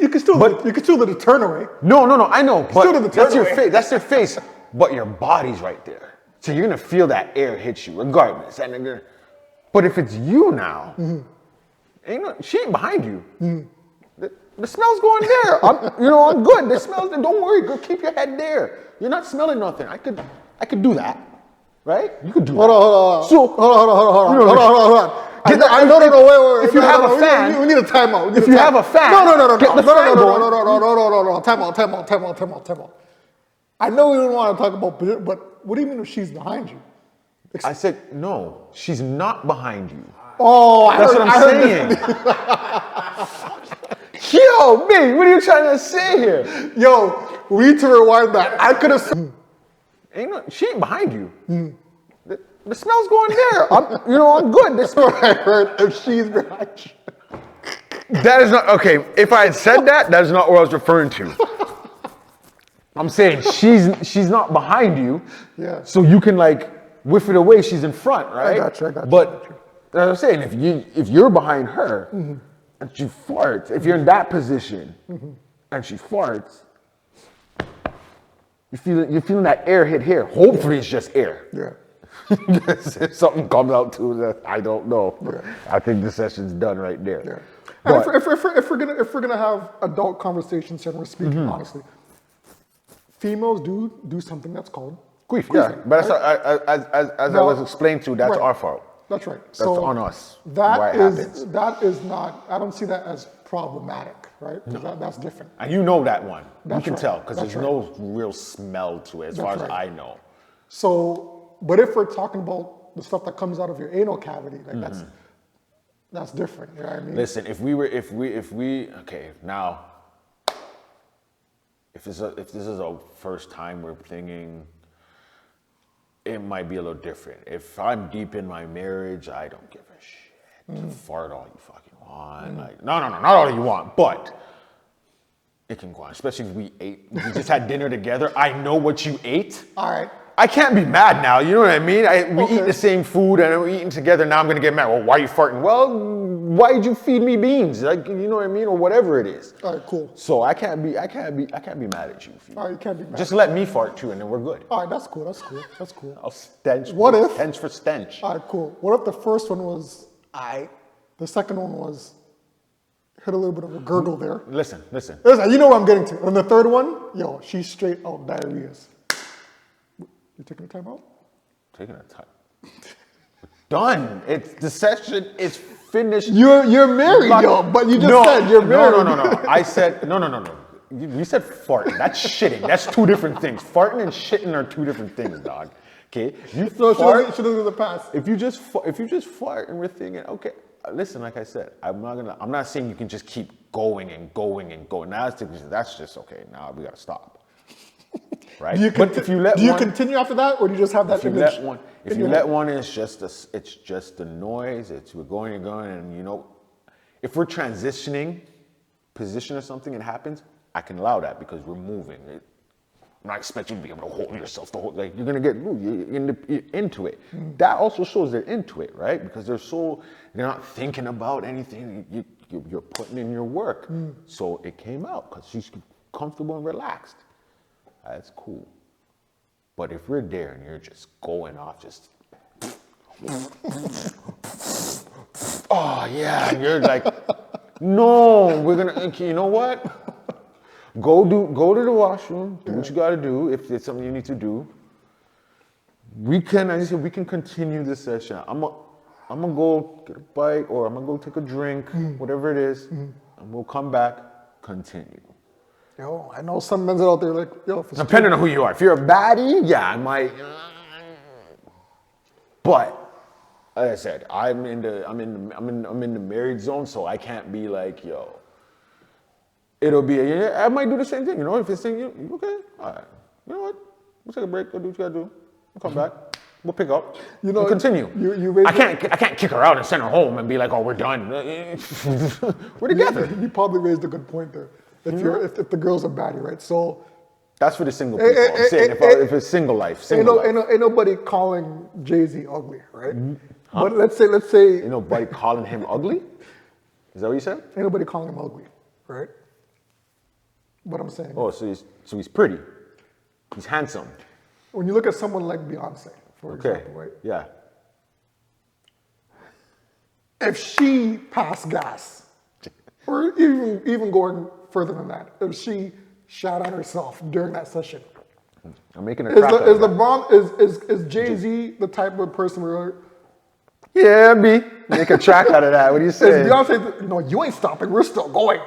can still do the turn away. No, I know, but do the that's your turn away. face. That's your face, but your body's right there, so you're gonna feel that air hit you regardless. But if it's you now, she ain't behind you. The smell's going there. I'm good. The smell's there. Don't worry. Go keep your head there. You're not smelling nothing. I could do that, right? You could do that. Hold on. So Hold on. Wait. If you have a fan, we need a timeout. If you have a fan, no. get the fan going. Timeout. I know we don't want to talk about, but what do you mean if she's behind you? I said no. She's not behind you. Oh, That's what I'm saying. Yo, me, what are you trying to say here? Yo, we need to rewind that. I could have. She ain't behind you. The smell's going there. I'm good. The smell. I heard if she's behind you. That is not okay. If I had said that, that is not what I was referring to. I'm saying she's not behind you. Yeah. So you can like whiff it away. She's in front, right? I got you. But as I'm saying, if you're behind her and she farts, if you're in that position and she farts, you're feeling that air hit here. Hopefully it's just air. Yeah. If something comes out too, that I don't know. Yeah. I think the session's done right there. Yeah. But, And if we're gonna have adult conversations and we're speaking honestly, females do something that's called queefing. Yeah, but that's as I was explained to, that's our fault. That's right. That's on us. That why it happens. is not. I don't see that as problematic, right? Because that's different. And you know that one. That's you can right. tell because That's there's no real smell to it, as far as I know. So, but if we're talking about the stuff that comes out of your anal cavity, like that's different. You know what I mean? Listen, if this is a first time we're thinking, it might be a little different. If I'm deep in my marriage, I don't give a shit. Fart all you fucking want. Like, no, not all you want, but it can go on. Especially if we just had dinner together. I know what you ate. All right. I can't be mad now, you know what I mean? We eat the same food and we're eating together, now I'm gonna get mad. Well, why are you farting? Well, why did you feed me beans? Like, you know what I mean? Or whatever it is. All right, cool. So I can't be mad at you. All right, you can't be mad. Just let me fart too and then we're good. All right, that's cool. I'll stench. What if? Stench for stench. All right, cool. What if the first one was the second one was hit a little bit of a gurgle there. Listen. You know what I'm getting to. And the third one, she's straight out diarrheas. You taking a time out? Taking a time. Done. The session is finished. You're married, but you just said you're married. No. I said no. You said farting. That's shitting. That's two different things. Farting and shitting are two different things, dog. Okay? You No, fart. should have in the past. If you just fart and we're thinking, okay, listen, like I said, I'm not saying you can just keep going and going and going. That's just okay. Now we gotta stop. Right? But if you let do you one, continue after that, or do you just have that if you image? let one, if you let one, it's just the noise. We're going and going, and you know, if we're transitioning position or something and it happens, I can allow that because we're moving. I'm not expecting you to be able to hold yourself the whole, like you're gonna get moved. You're into it. That also shows they're into it, right? Because they're not thinking about anything. You're putting in your work. So it came out because she's comfortable and relaxed. That's cool. But if we're there and you're just going off, just oh yeah, and you're like, no, we're gonna. Okay, you know what? Go to the washroom. Do what you got to do. If it's something you need to do, we can continue this session. I'm gonna go get a bite, or I'm gonna go take a drink, whatever it is, and we'll come back, continue. Yo, I know some men out there like, yo, if it's Depending on who you are. If you're a baddie, yeah, I might. But like I said, I'm in the married zone, so I can't be like, yo. I might do the same thing, you know. If it's saying, okay, all right, you know what? We'll take a break. Go do what you gotta do. We'll come back. We'll pick up. You know, we'll continue. I can't kick her out and send her home and be like, oh, we're done. We're together. You probably raised a good point there. If the girl's a baddie, right? So that's for the single people. I'm saying if it's single life, ain't nobody calling Jay-Z ugly, right? Huh? But let's say ain't nobody calling him ugly. Is that what you said? Ain't nobody calling him ugly, right? What I'm saying. Oh, so he's pretty. He's handsome. When you look at someone like Beyonce, for example, right? Yeah. If she passed gas, or even going further than that, if she shot at herself during that session, I'm making a crack is LeBron is Jay-Z the type of person where make a track out of that? What do you say? Is Beyonce, you ain't stopping, we're still going.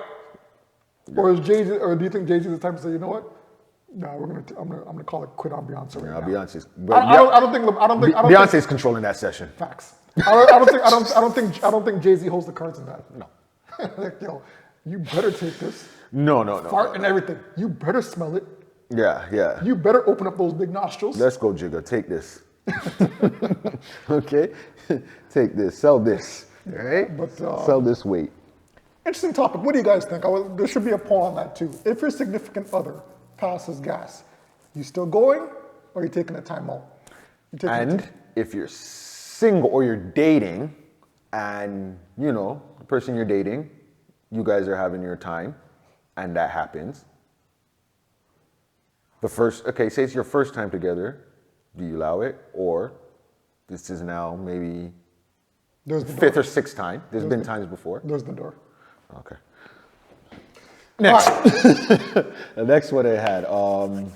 Yeah. Or is Jay-Z, or do you think Jay-Z is the type to say, you know what? No, I'm gonna call it quit on Beyonce right now. Beyonce's. I don't think Beyonce's controlling that session. Facts. I don't think Jay-Z holds the cards in that. No. Like, yo, you better take this. No. Fart and everything. You better smell it. Yeah. You better open up those big nostrils. Let's go, Jigga. Take this. Okay? Take this. Sell this. All right? But, sell this weight. Interesting topic. What do you guys think? There should be a poll on that too. If your significant other passes gas, you still going, or are you taking a time out? And if you're single or you're dating, and the person you're dating, you guys are having your time, and that happens. Say it's your first time together, do you allow it? Or this is now maybe fifth or sixth time. There's been times before. There's the door. Okay. Next. Right. The next one I had along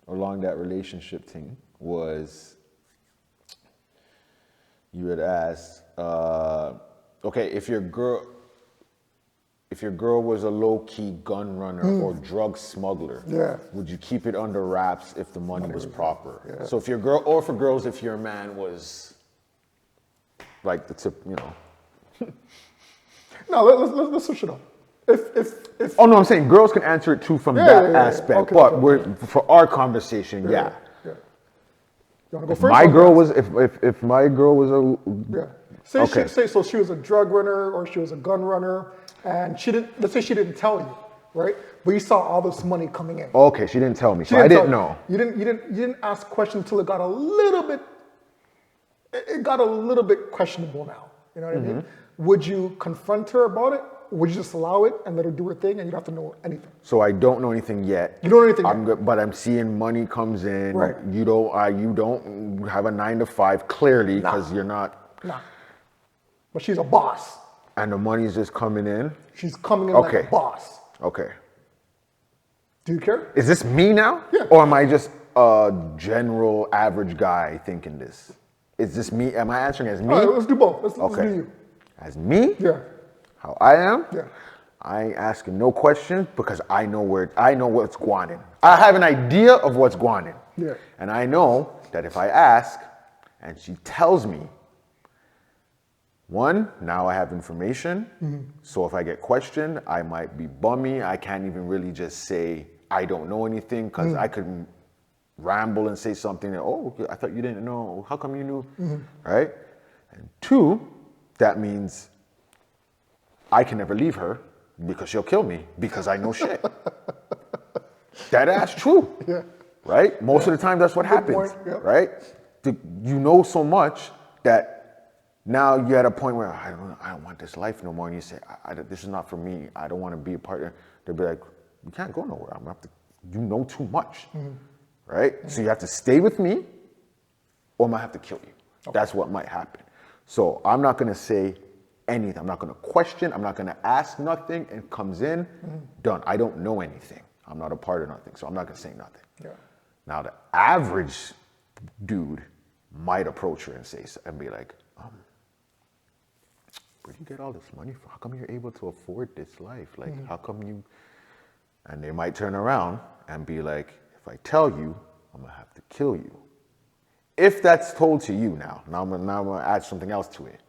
that relationship thing was you had asked, okay, if your girl was a low-key gun runner or drug smuggler, would you keep it under wraps if the money was proper? Yeah. So if your girl, or for girls, if your man was like the tip, No, let's switch it up. If oh no, I'm saying girls can answer it too from that aspect, okay, but for our conversation, yeah. You wanna go first? My girl was if my girl was a Say she was a drug runner or she was a gun runner, and let's say she didn't tell you, right? But you saw all this money coming in. Okay, she didn't tell me, so I didn't know. You didn't ask questions until it got a little bit. It got a little bit questionable now. You know what I mean? Would you confront her about it? Would you just allow it and let her do her thing, and you don't have to know anything? So I don't know anything yet. You don't know anything yet. But I'm seeing money comes in. Right. You don't have a 9 to 5 clearly because you're not. Nah. But she's a boss. And the money's just coming in. She's coming in like a boss. Okay. Do you care? Is this me now? Yeah. Or am I just a general average guy thinking this? Is this me? Am I answering as me? All right, let's do both. Let's do you. As me? Yeah. How I am? Yeah. I ain't asking no questions because I know what's going on. I have an idea of what's going on. Yeah. And I know that if I ask and she tells me, one, now I have information. So if I get questioned, I might be bummy. I can't even really just say I don't know anything because I could ramble and say something that, oh, I thought you didn't know. How come you knew? Right? And two, that means I can never leave her because she'll kill me because I know shit. That ass true. Yeah. Right? Most of the time that's what happens. Point. Yep. Right? You know so much that now you're at a point where I don't want this life no more. And you say, this is not for me. I don't want to be a partner. They'll be like, you can't go nowhere. I'm gonna have to, you know too much. Right? So you have to stay with me or I'm gonna have to kill you. Okay. That's what might happen. So I'm not gonna say anything. I'm not gonna question. I'm not gonna ask nothing. It comes in, done. I don't know anything. I'm not a part of nothing. So I'm not gonna say nothing. Yeah. Now the average dude might approach her and say and be like, where do you get all this money from? How come you're able to afford this life? Like, how come you? And they might turn around and be like, if I tell you, I'm gonna have to kill you. If that's told to you now I'm gonna add something else to it.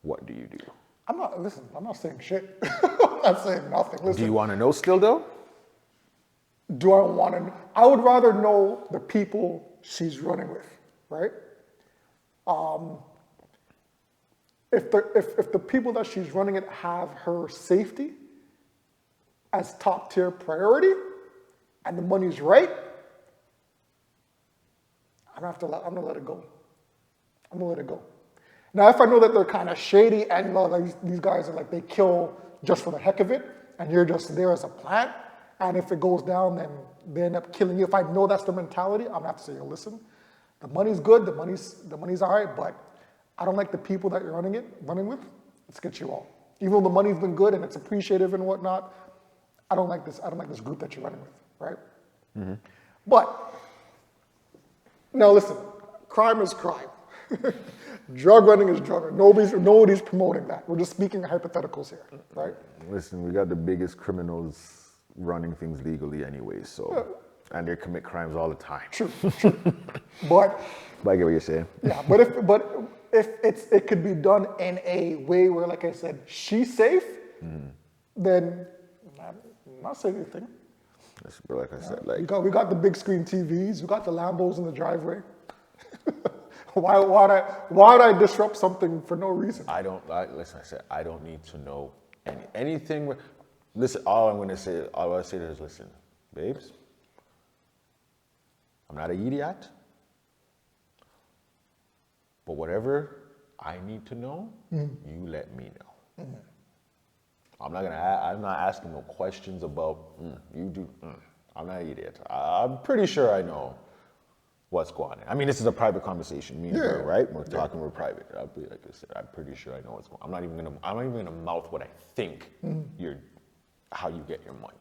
What do you do? I'm not saying shit. I'm not saying nothing. Listen. Do you want to know still though? Do I want to? I would rather know the people she's running with, right? If the people that she's running it have her safety as top tier priority, and the money's right, I'm gonna let it go. I'm gonna let it go. Now, if I know that they're kind of shady and like these guys are like they kill just for the heck of it, and you're just there as a plant, and if it goes down, then they end up killing you. If I know that's the mentality, I'm gonna have to say, yo, listen, the money's good, the money's all right, but I don't like the people that you're running with. Let's get you all. Even though the money's been good and it's appreciative and whatnot, I don't like this group that you're running with, right? But now listen, crime is crime. Drug running is drug running. Nobody's promoting that. We're just speaking hypotheticals here, right? Listen, we got the biggest criminals running things legally anyway, so and they commit crimes all the time. True. But I get what you're saying. yeah, but if it could be done in a way where, like I said, she's safe, then I'm not saying anything. Like I said, like we got the big screen TVs, we got the Lambos in the driveway. Why would I disrupt something for no reason? Listen, I said I don't need to know anything. Listen, all I say is, listen, babes, I'm not an idiot, but whatever I need to know, you let me know. I'm not asking no questions about you do. I'm not an idiot. I'm pretty sure I know what's going on. I mean, this is a private conversation, me and her, right? We're talking, we're private. I'll be like I said, I'm pretty sure I know what's going on. I'm not even gonna mouth what I think how you get your money.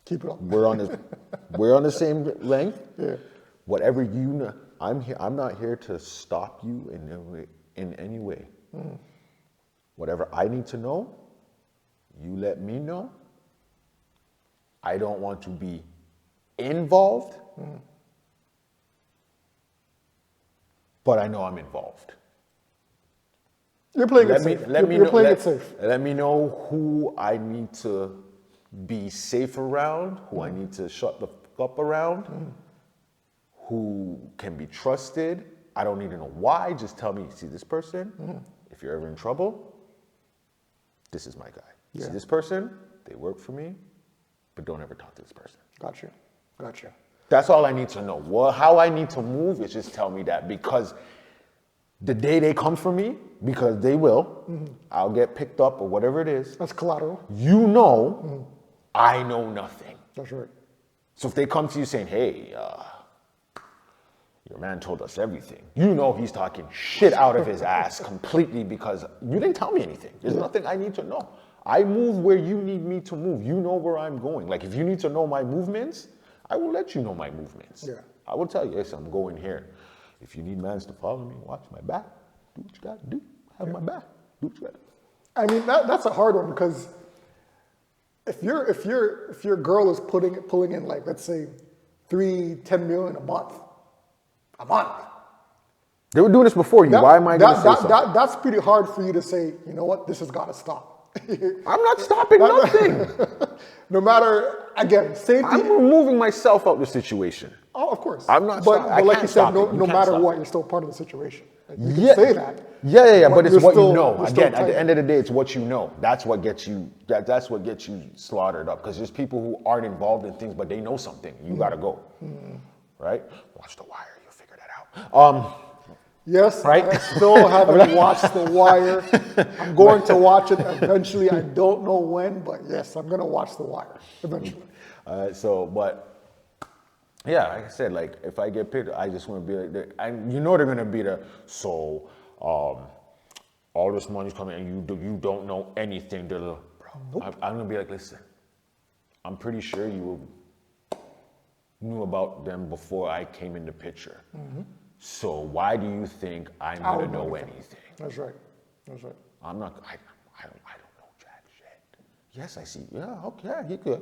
Keep it up. We're on the same length. Yeah. Whatever you know, I'm not here to stop you in any way. Whatever I need to know, you let me know. I don't want to be involved, but I know I'm involved. You're playing it safe. You're playing it safe. Let me know who I need to be safe around, who I need to shut the fuck up around, who can be trusted. I don't need to know why. Just tell me, see this person? If you're ever in trouble, this is my guy. Yeah. See this person? They work for me, but don't ever talk to this person. Gotcha. That's all I need to know. Well, how I need to move is just tell me that, because the day they come for me, because they will, I'll get picked up or whatever it is. That's collateral. You know, I know nothing. That's right. So if they come to you saying, hey, your man told us everything, you know he's talking shit out of his ass completely because you didn't tell me anything. There's nothing I need to know. I move where you need me to move. You know where I'm going. Like if you need to know my movements, I will let you know my movements. Yeah. I will tell you, yes, I'm going here. If you need mans to follow me, watch my back. Do what you got to do. Have my back. Do what you got to do. I mean, that's a hard one because if your girl is pulling in like, let's say, 10 million a month. They were doing this before you. Why am I going to say something? That's pretty hard for you to say, you know what, this has got to stop. I'm not stopping nothing. No matter, again, safety. I'm removing myself out of the situation. Oh, of course. I'm not But, stop- I but like can't you said, stop it. You no can't matter stop what, it. you're still part of the situation. You can say that. Yeah, but it's you're what still- you know. you're still Again, at tight. the end of the day, it's what you know. That's what gets you. That's what gets you slaughtered up. Because there's people who aren't involved in things, but they know something. You gotta go, right? Watch The Wire. You'll figure that out. Yes, Right? I still haven't watched The Wire. I'm going to watch it eventually. I don't know when, but yes, I'm going to watch The Wire eventually. But yeah, like I said, like if I get picked, I just want to be like, and you know they're gonna be all this money's coming and you don't know anything. Bro, Nope. I'm gonna be like, listen, I'm pretty sure you knew about them before I came in the picture. So why do you think I'm I gonna don't know know anything. anything? That's right. That's right. I'm not. I don't know jack shit. Yes, I see. Yeah, okay, he could.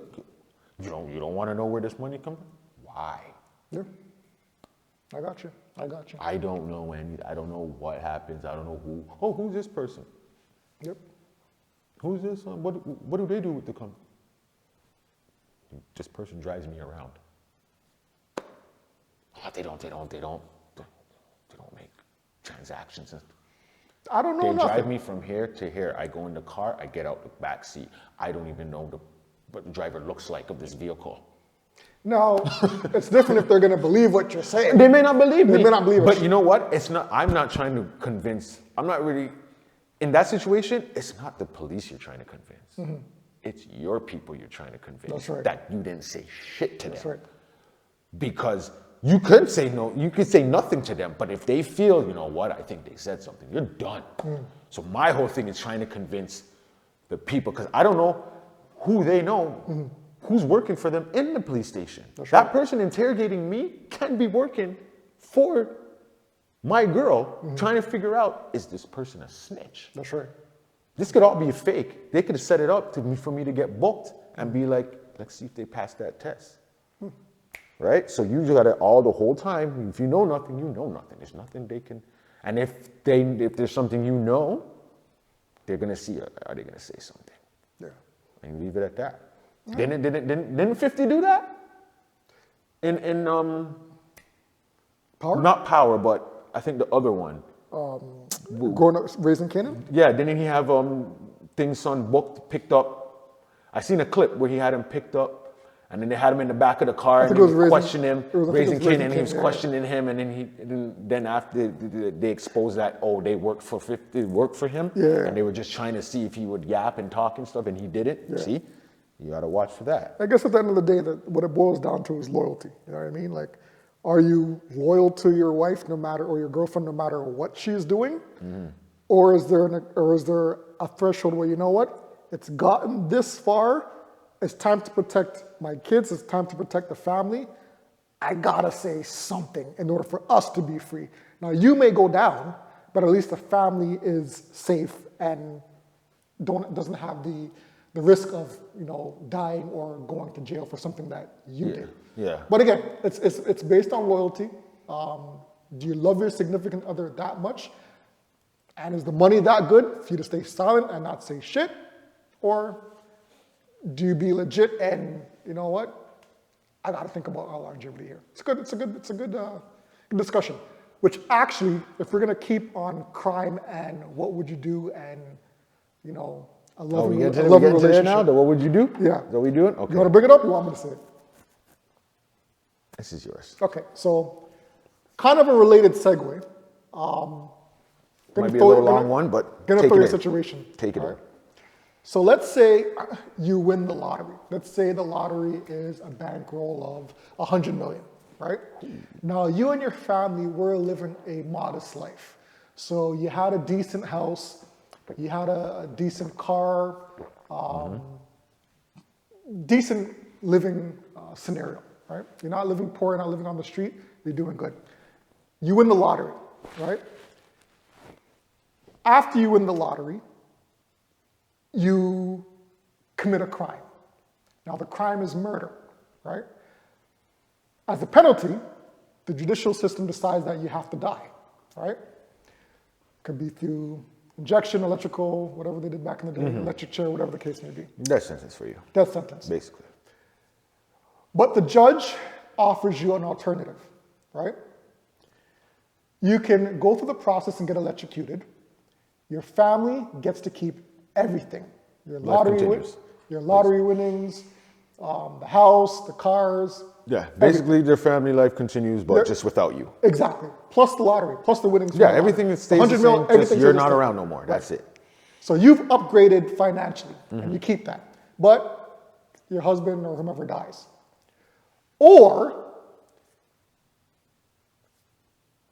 You don't want to know where this money comes from? Why? Yeah. I got you. I don't know I don't know what happens. I don't know who. Oh, who's this person? Yep. Who's this? What do they do with the company? This person drives me around. Oh, they don't make transactions. I don't know They nothing. drive me from here to here. I go in the car. I get out the back seat. I don't even know what the driver looks like of this vehicle. Now, it's different if they're going to believe what you're saying. They may not believe me. They may not believe But it. you know what? It's not. I'm not trying to convince. I'm not really. In that situation, it's not the police you're trying to convince. It's your people you're trying to convince. That's right. That you didn't say shit to That's them. right. Because you could say no, you could say nothing to them, but if they feel, you know what, I think they said something, you're done. So my whole thing is trying to convince the people, because I don't know who they know, who's working for them in the police station. That person interrogating me can be working for my girl, trying to figure out, is this person a snitch? That's right. This could all be a fake. They could have set it up for me to get booked and be like, let's see if they pass that test. Right? So you got it all the whole time. If you know nothing, you know nothing. There's nothing they can. And if there's something you know, they're gonna see it. Are they gonna say something? Yeah. And leave it at that. Didn't 50 do that? In Power? not Power, but I think the other one. Growing up, raising Canaan? Yeah, didn't he have things son booked, picked up? I seen a clip where he had him picked up, and then they had him in the back of the car and think it was they Raising- questioned him, I think it was raising Raising King, and he King, was yeah. questioning him, and then after they exposed that, oh, they worked for 50, worked for him, Yeah. and they were just trying to see if he would yap and talk and stuff, and he didn't. Yeah. See, you gotta watch for that. I guess at the end of the day, what it boils down to is loyalty. You know what I mean? Like, are you loyal to your wife or your girlfriend no matter what she's doing? Or is there a threshold where, you know what, it's gotten this far, it's time to protect my kids, it's time to protect the family. I gotta say something in order for us to be free. Now, you may go down, but at least the family is safe and doesn't have the risk of, you know, dying or going to jail for something that you did. Yeah. But again, it's based on loyalty. Do you love your significant other that much? And is the money that good for you to stay silent and not say shit? Or do you be legit and, you know what, I got to think about our longevity here. It's a good discussion. Which actually, if we're gonna keep on crime and what would you do and, you know, a loving we get to relationship. there now? What would you do? Yeah. Is that what we doing? Okay. You want to bring it up? Or you want me to say it? This is yours. Okay, so kind of a related segue. Might be a little long one, but Gonna take throw it your in. situation. Take it all in. right? So let's say you win the lottery. Let's say the lottery is a bankroll of 100 million, right? Now you and your family were living a modest life. So you had a decent house, you had a decent car, decent living scenario, right? You're not living poor, you're not living on the street, you're doing good. You win the lottery, right? After you win the lottery, you commit a crime. Now the crime is murder, right? As a penalty, the judicial system decides that you have to die, right? Could be through injection, electrical, whatever they did back in the day, electric chair, whatever the case may be. Death sentence for you, Death sentence. basically. But the judge offers you an alternative, right? You can go through the process and get electrocuted. Your family gets to keep everything. Your lottery winnings, the house, the cars. Yeah, basically their family life continues, but just without you. Exactly. Plus the lottery, plus the winnings. Yeah, everything that stays the same, just you're not around no more. That's it. So you've upgraded financially, and you keep that. But your husband or whomever dies. Or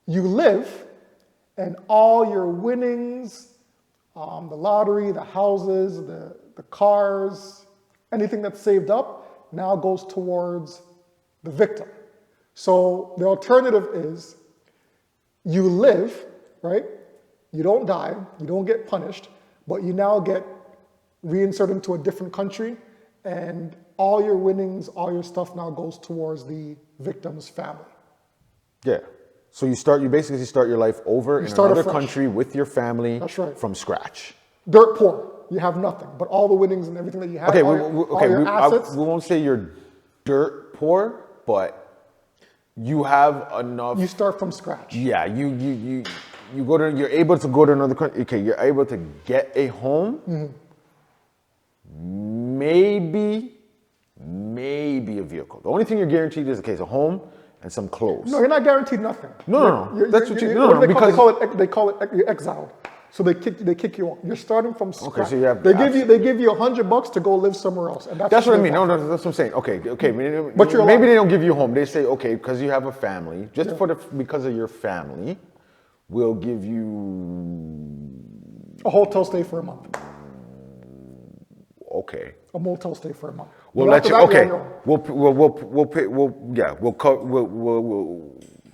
you live, and all your winnings, the lottery, the houses, the cars, anything that's saved up now goes towards the victim. So the alternative is you live, right? You don't die, you don't get punished, but you now get reinserted into a different country, and all your winnings, all your stuff now goes towards the victim's family. Yeah. So you basically start your life over in another country with your family. That's right. From scratch. Dirt poor. You have nothing, but all the winnings and everything that you have, all your assets. We won't say you're dirt poor, but you have enough. You start from scratch. Yeah, you go to. You're able to go to another country. Okay, you're able to get a home. Maybe a vehicle. The only thing you're guaranteed is a home and some clothes. No, you're not guaranteed nothing. No. That's what you. They call it you're exiled. So they kick you off. You're starting from scratch. Okay, so you have they give you $100 to go live somewhere else, and that's what I mean. No, that's what I'm saying. Okay. But maybe they don't give you a home. They say, okay, because you have a family, because of your family, we'll give you a hotel stay for a month. Okay. A motel stay for a month. We'll let you. Okay.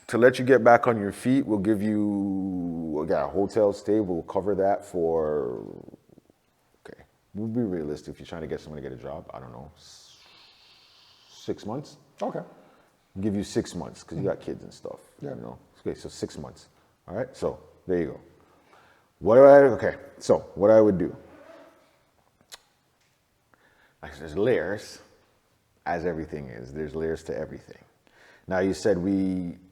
To let you get back on your feet, we'll give you a hotel stay. We'll cover that for. Okay, we'll be realistic. If you're trying to get someone to get a job, I don't know, 6 months. Okay. I'll give you 6 months because you got kids and stuff. Yeah. You know. Okay, so 6 months. All right. So there you go. What I would do. Like, there's layers, as everything is. There's layers to everything. Now you said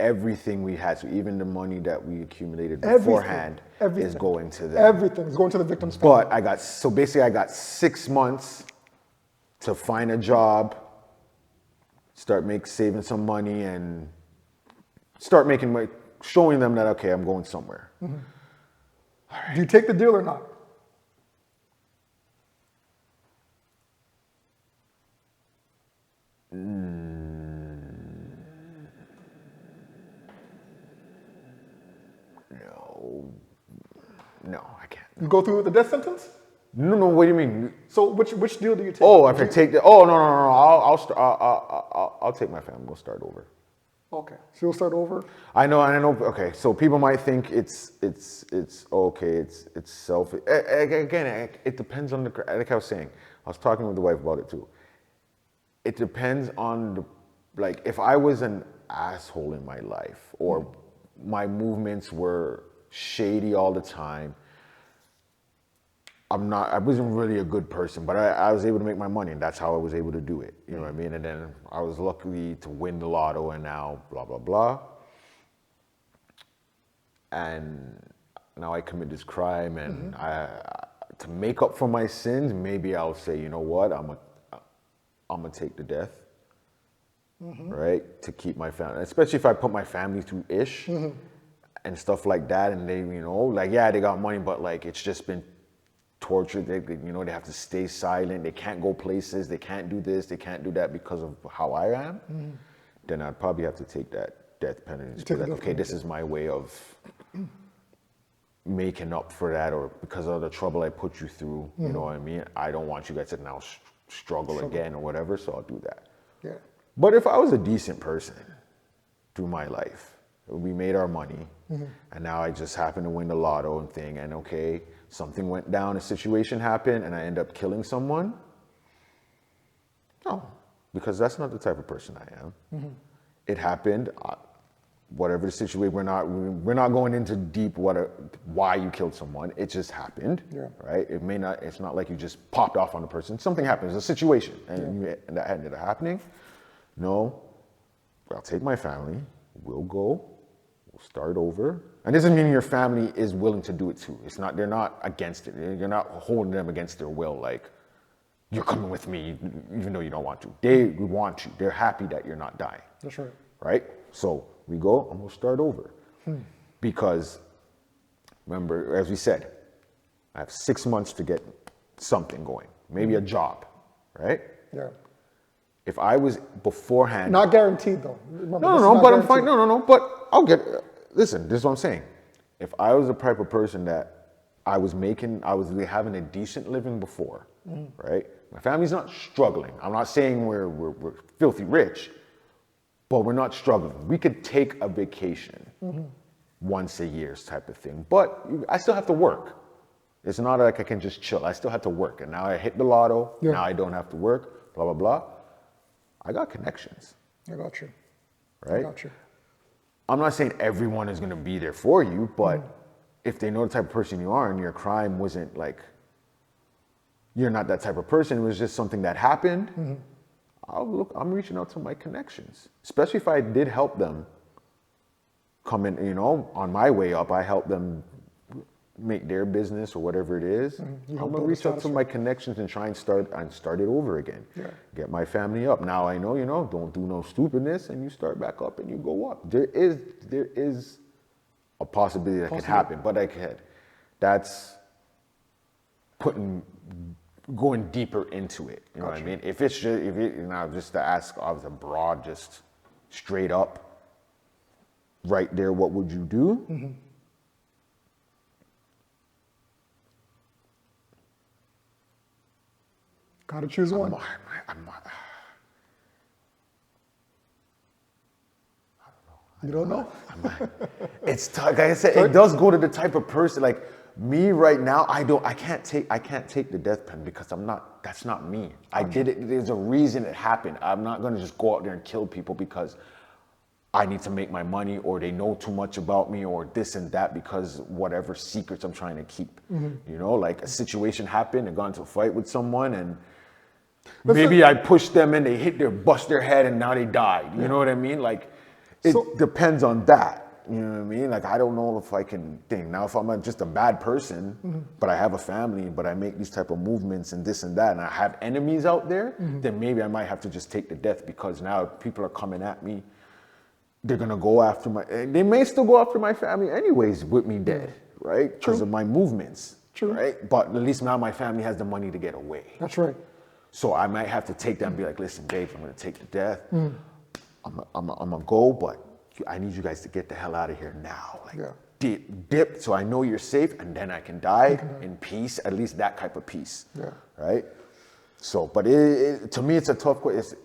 everything we had, so even the money that we accumulated beforehand is going to them. Everything is going to the victim's family. But I got 6 months to find a job, start saving some money, and start making money, showing them that okay, I'm going somewhere. Mm-hmm. Right. Do you take the deal or not? No, I can't. You go through with the death sentence? No. What do you mean? So which deal do you take? Oh, if I take the. Oh no. I'll take my family. We'll start over. Okay, so you'll start over. I know. Okay, so people might think it's okay. It's selfish. Again, it depends on like I was saying. I was talking with the wife about it too. It depends on if I was an asshole in my life or my movements were shady all the time. I wasn't really a good person, but I was able to make my money, and that's how I was able to do it. You know what I mean? And then I was lucky to win the lotto, and now blah, blah, blah. And now I commit this crime, and to make up for my sins, maybe I'll say, you know what, I'm gonna take the death, right? To keep my family, especially if I put my family through ish. And stuff like that, and they, they got money, but it's just been torture. They have to stay silent. They can't go places. They can't do this. They can't do that because of how I am. Then I'd probably have to take that death penalty. Okay, this is my way of making up for that, or because of the trouble I put you through. You know what I mean? I don't want you guys to now struggle again or whatever. So I'll do that. Yeah. But if I was a decent person through my life, we made our money, and now I just happen to win the lotto and thing, and okay, something went down, a situation happened, and I end up killing someone. No, because that's not the type of person I am. It happened. Whatever the situation, we're not going into deep why you killed someone. It just happened, right? It may not. It's not like you just popped off on the person. Something happened. It's a situation, and that ended up happening. No, I'll take my family. We'll go. We'll start over. And it doesn't mean your family is willing to do it too. It's not. They're not against it. You're not holding them against their will. Like, you're coming with me, even though you don't want to. They want you. They're happy that you're not dying. That's right. Right? So we go and we'll start over. Because, remember, as we said, I have 6 months to get something going. Maybe a job, right? Yeah. If I was beforehand... Not guaranteed, though. Remember, No, but I'm fine. No, but I'll get... Listen, this is what I'm saying. If I was the type of person that I was having a decent living before, right? My family's not struggling. I'm not saying we're filthy rich, but we're not struggling. We could take a vacation once a year type of thing, but I still have to work. It's not like I can just chill. I still have to work. And now I hit the lotto. Now I don't have to work, blah, blah, blah. I got connections. I got you. Right? I got you. I'm not saying everyone is going to be there for you, but if they know the type of person you are and your crime wasn't like, you're not that type of person, it was just something that happened, I'm reaching out to my connections. Especially if I did help them come in, on my way up, I help them make their business or whatever it is. I'm going to reach out to my connections and try and start it over again. Yeah. Get my family up. Now I know, don't do no stupidness, and you start back up and you go up. There is a possibility that can happen, but that's going deeper into it. You know what I mean? If it's just to ask, I was abroad, just straight up, right there, what would you do? Gotta choose one. You don't know? It's tough. Like I said, it does go to the type of person, like me right now, I can't take the death penalty because that's not me. I did it, there's a reason it happened. I'm not gonna just go out there and kill people because I need to make my money, or they know too much about me, or this and that, because whatever secrets I'm trying to keep. Like a situation happened, I got into a fight with someone, and maybe I pushed them and they bust their head and now they died. You know what I mean? Like, it depends on that. You know what I mean? Like, I don't know if I can think. Now, if I'm just a bad person, but I have a family, but I make these type of movements and this and that, and I have enemies out there, then maybe I might have to just take the death, because now people are coming at me. They're going to go after they may still go after my family anyways with me dead, right? Because of my movements, right? But at least now my family has the money to get away. That's right. So I might have to take that and be like, listen, babe, I'm going to take the death. I'm going to go, but I need you guys to get the hell out of here now. Like, dip, so I know you're safe, and then I can die in peace, at least that type of peace, right? So, but to me, it's a tough question.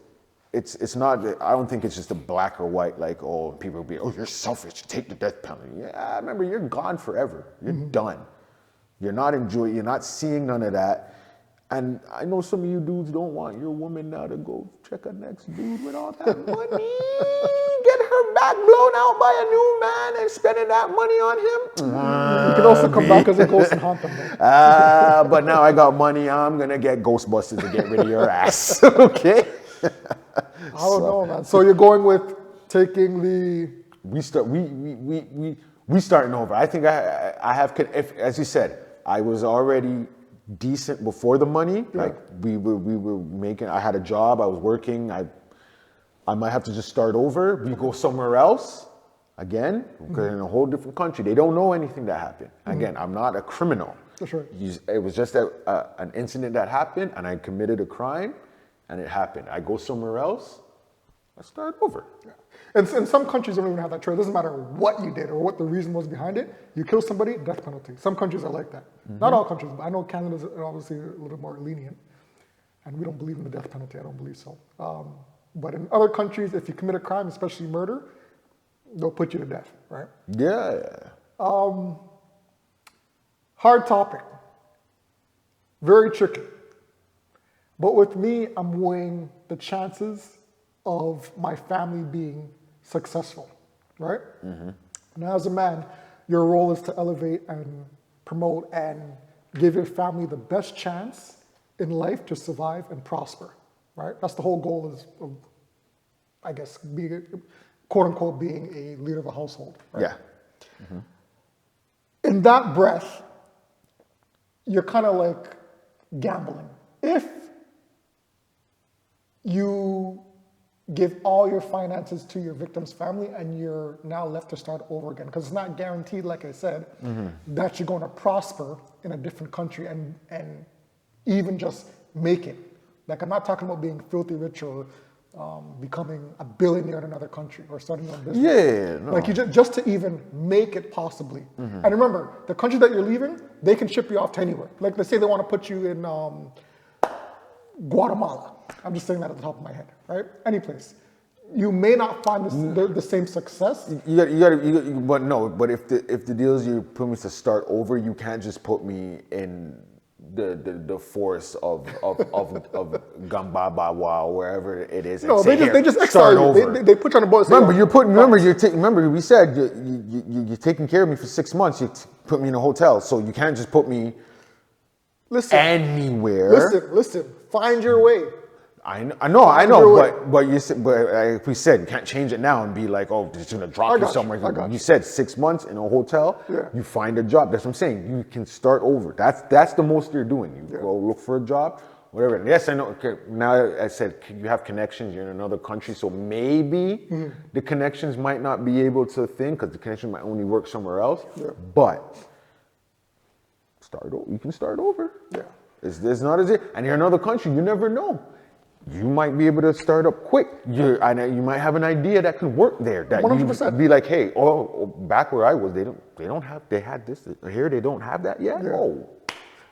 It's not, I don't think it's just a black or white, like, oh, people will be, oh, you're selfish, take the death penalty. Yeah, remember, you're gone forever. You're done. You're not seeing none of that. And I know some of you dudes don't want your woman now to go check a next dude with all that money, get her back blown out by a new man and spending that money on him. You can also come back as a ghost and haunt them. But now I got money, I'm going to get Ghostbusters to get rid of your ass. Okay? I don't know, man. So you're going with taking the... We starting over. I think I have, as you said, I was already decent before the money. Like we were making, I had a job, I was working. I might have to just start over. We go somewhere else again, because in a whole different country. They don't know anything that happened. Again, I'm not a criminal. That's right. It was just an incident that happened, and I committed a crime, and it happened. I go somewhere else, I start over. Yeah. And some countries don't even have that choice. It doesn't matter what you did or what the reason was behind it. You kill somebody, death penalty. Some countries are like that. Not all countries, but I know Canada's obviously a little more lenient. And we don't believe in the death penalty. I don't believe so. But in other countries, if you commit a crime, especially murder, they'll put you to death, right? Yeah. Hard topic. Very tricky. But with me, I'm weighing the chances of my family being successful, right? Now, as a man, your role is to elevate and promote and give your family the best chance in life to survive and prosper, right? That's the whole goal is, of, I guess, being, quote unquote, being a leader of a household, right? Yeah. In that breath, you're kind of like gambling. If you give all your finances to your victim's family and you're now left to start over again, because it's not guaranteed, like I said, that you're going to prosper in a different country and even just make it. Like, I'm not talking about being filthy rich or becoming a billionaire in another country or starting your own business. Yeah, no. Like, you just to even make it possibly. And remember, the country that you're leaving, they can ship you off to anywhere. Like, let's say they want to put you in Guatemala. I'm just saying that at the top of my head, right? Any place. You may not find the same success. But if the deal is you put me to start over, you can't just put me in the forest of Gambabawa, wherever it is. No, and say, they just start exile you. over. They put you on a boat. And say, Remember we said you're taking care of me for 6 months. You put me in a hotel, so you can't just put me anywhere. Listen. Find your way. I know, but you said, like we said, you can't change it now and be like, oh, it's gonna drop you somewhere. You said 6 months in a hotel. Yeah. You find a job. That's what I'm saying. You can start over. That's the most you're doing. You go look for a job, whatever. And yes, I know. Okay, now I said you have connections. You're in another country, so maybe the connections might not be able to think because the connection might only work somewhere else. Yeah. But you can start over. Yeah. It's not as if, and you're in another country. You never know. You might be able to start up quick. You might have an idea that could work there. That 100%. you be like, hey, back where I was, they had this here. They don't have that yet. Yeah. Oh,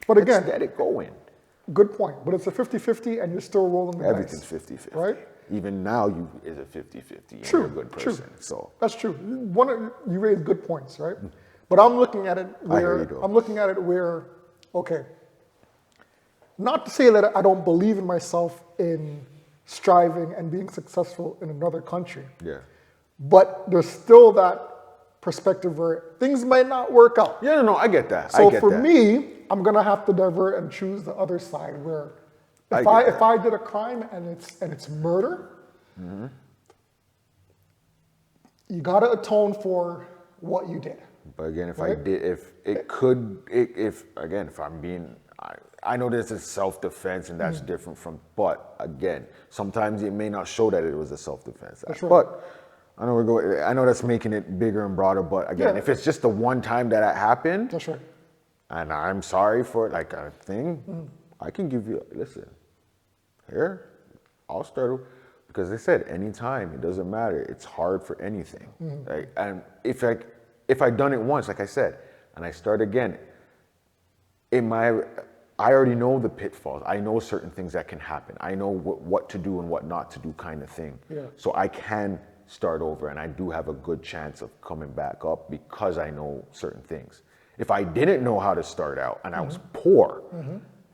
But again, let's get it going. good point. But it's a 50-50 and you're still rolling the Everything's dice. 50-50. Right? Even now, is a 50-50. True. You're a good person. True. So that's true. You raise good points, right? But I'm looking at it where okay. Not to say that I don't believe in myself in striving and being successful in another country. yeah. But there's still that perspective where things might not work out. Yeah, no, I get that. So for me, I'm gonna have to divert and choose the other side where if I did a crime and it's murder, you gotta atone for what you did. But again, if Right? if I'm being, I know this is self-defense and that's different from, but again, sometimes it may not show that it was a self-defense act. right. But I know that's making it bigger and broader, but again, if it's just the one time that happened, That's right. and I'm sorry for it, like a thing, I can give you, listen, here, I'll start, because they said anytime, it doesn't matter, it's hard for anything. Like, and if I done it once, like I said, and I start again, I already know the pitfalls. I know certain things that can happen. I know what to do and what not to do kind of thing. Yeah. So I can start over and I do have a good chance of coming back up because I know certain things. If I didn't know how to start out and I was poor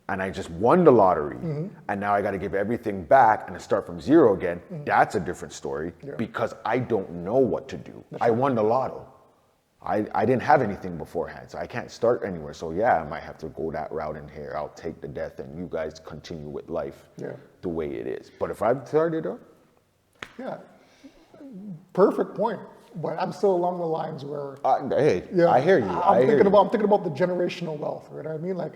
and I just won the lottery and now I got to give everything back and I start from zero again, that's a different story because I don't know what to do. I won the lotto. I didn't have anything beforehand, so I can't start anywhere. So yeah, I might have to go that route in here. I'll take the death and you guys continue with life the way it is. But if I've started up, Yeah. Perfect point. But I'm still along the lines where I hear you. I'm thinking about the generational wealth, right? I mean, like,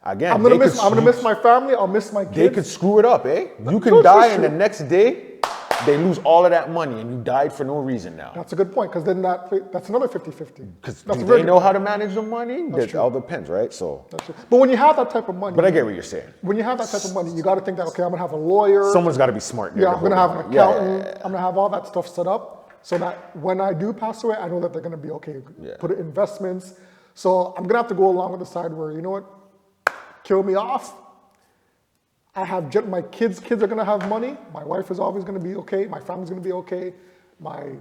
Again, I'm gonna miss my family. I'll miss my kids. They could screw it up, eh? You can die and the next day they lose all of that money and you died for no reason now. That's a good point, because then that's another 50-50. Because do they know how to manage the money? That all depends, right? So. That's true. But when you have that type of money, But I get what you're saying. when you have that type of money, you got to think that, okay, I'm gonna have a lawyer. Someone's got to be smart. Yeah, I'm gonna have an Yeah, accountant. yeah. I'm gonna have all that stuff set up so that when I do pass away, I know that they're gonna be okay. Yeah. Put it in investments. So I'm gonna have to go along with the side where, you know what, kill me off. I have my kids are gonna have money. My wife is always gonna be okay. My family's gonna be okay. My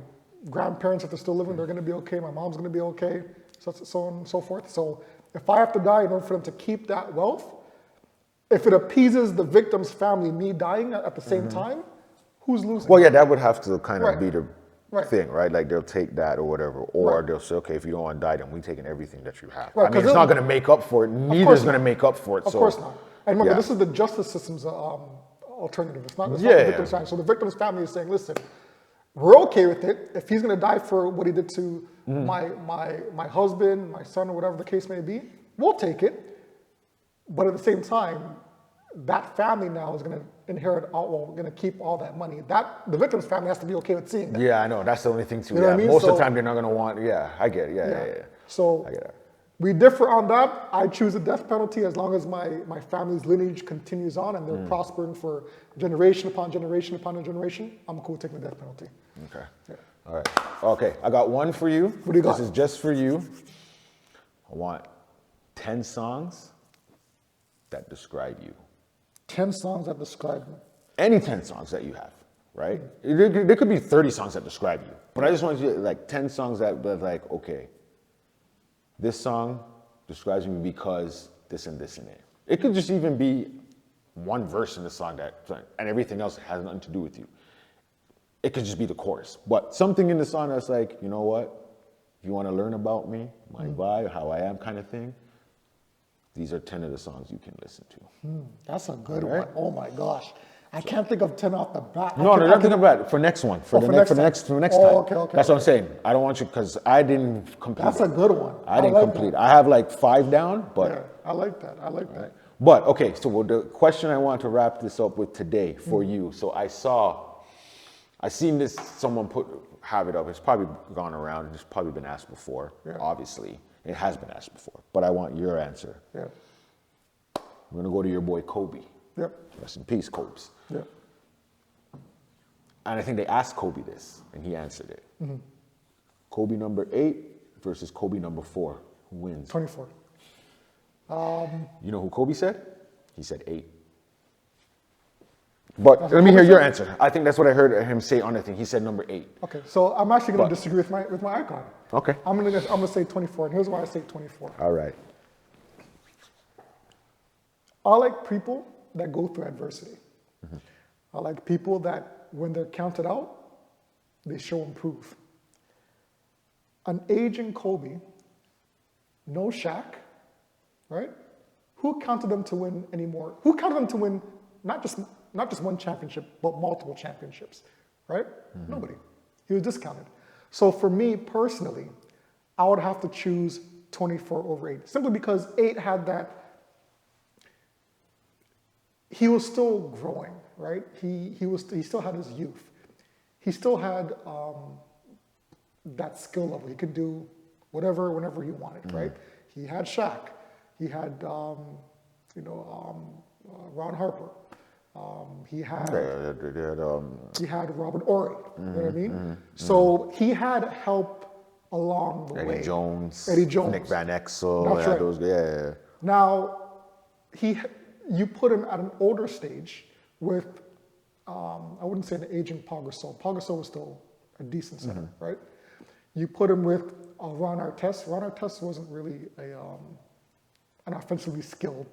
grandparents, if they're still living, they're going to be okay. My mom's going to be okay, so on and so forth. So if I have to die in order for them to keep that wealth, if it appeases the victim's family, me dying at the same time, who's losing? Well, yeah, that would have to kind of Right. be the Right. thing, right? Like they'll take that or whatever, or Right. they'll say, okay, if you don't want to die, then we taking everything that you have. Right, I mean, 'cause it's not it'll- going to make up for it. Neither course is going to not. make up for it. Of so, course not. And remember, yeah. this is the justice system's alternative. It's not the Yeah. victim's family. So the victim's family is saying, listen, we're okay with it. If he's going to die for what he did to my husband, my son, or whatever the case may be, we'll take it. But at the same time, that family now is going to inherit going to keep all that money. The victim's family has to be okay with seeing that. Yeah, I know. That's the only thing too. You know Yeah. what I mean? Most of So- the time, they're not going to want. Yeah, I get it. Yeah. So I get it. we differ on that. I choose the death penalty as long as my family's lineage continues on and they're prospering for generation upon generation upon generation. I'm cool with taking the death penalty. Okay. All right. Okay, I got one for you. What do you got? This is just for you. I want 10 songs that describe you. 10 songs that describe me. Any 10 songs that you have, right? There could be 30 songs that describe you, but I just want you to like 10 songs that like, okay, this song describes me because this and this and that. It could just even be one verse in the song and everything else has nothing to do with you. It could just be the chorus, but something in the song that's like, you know what? If you want to learn about me, my vibe, how I am kind of thing, these are 10 of the songs you can listen to. That's a good All right. one. Oh my gosh. I can't think of 10 off the bat. No, there's nothing about it. For next one. For the next time. Oh, okay, okay, That's what I'm saying. I don't want you, because I didn't complete That's it. a good one. I didn't like complete. that. I have like 5 down, but Yeah, I like that. I like that. but okay. So the question I want to wrap this up with today for you. So I seen this. Someone have it up. It's probably gone around. It's probably been asked before. Yeah. Obviously, it has been asked before. But I want your answer. Yeah. I'm gonna go to your boy Kobe. Yep. Rest in peace, Cobes. Yep. And I think they asked Kobe this, and he answered it. Mm-hmm. Kobe number 8 versus Kobe number 4. Who wins? 24. You know who Kobe said? He said 8. But let me hear your answer. I think that's what I heard him say on the thing. He said number 8. Okay, so I'm actually going But- to disagree with my icon. Okay. I'm gonna say 24, and here's why I say 24. All right. I like people that go through adversity. I like people that, when they're counted out, they show improve. An aging Kobe, no Shaq, right? Who counted them to win anymore? Who counted them to win not just one championship, but multiple championships, right? Nobody. He was discounted. So for me personally, I would have to choose 24 over 8, simply because 8 had that. He was still growing, right? He still had his youth. He still had that skill level. He could do whatever, whenever he wanted, right? He had Shaq. He had, Ron Harper. He had Robert Ory. You know what I mean? So he had help along the way. Eddie Jones. Nick Nick Van Exel. That's right. Yeah. Now, you put him at an older stage with, I wouldn't say an aging Paul Gasol. Paul Gasol was still a decent center, right? You put him with Ron Artest. Ron Artest wasn't really an offensively skilled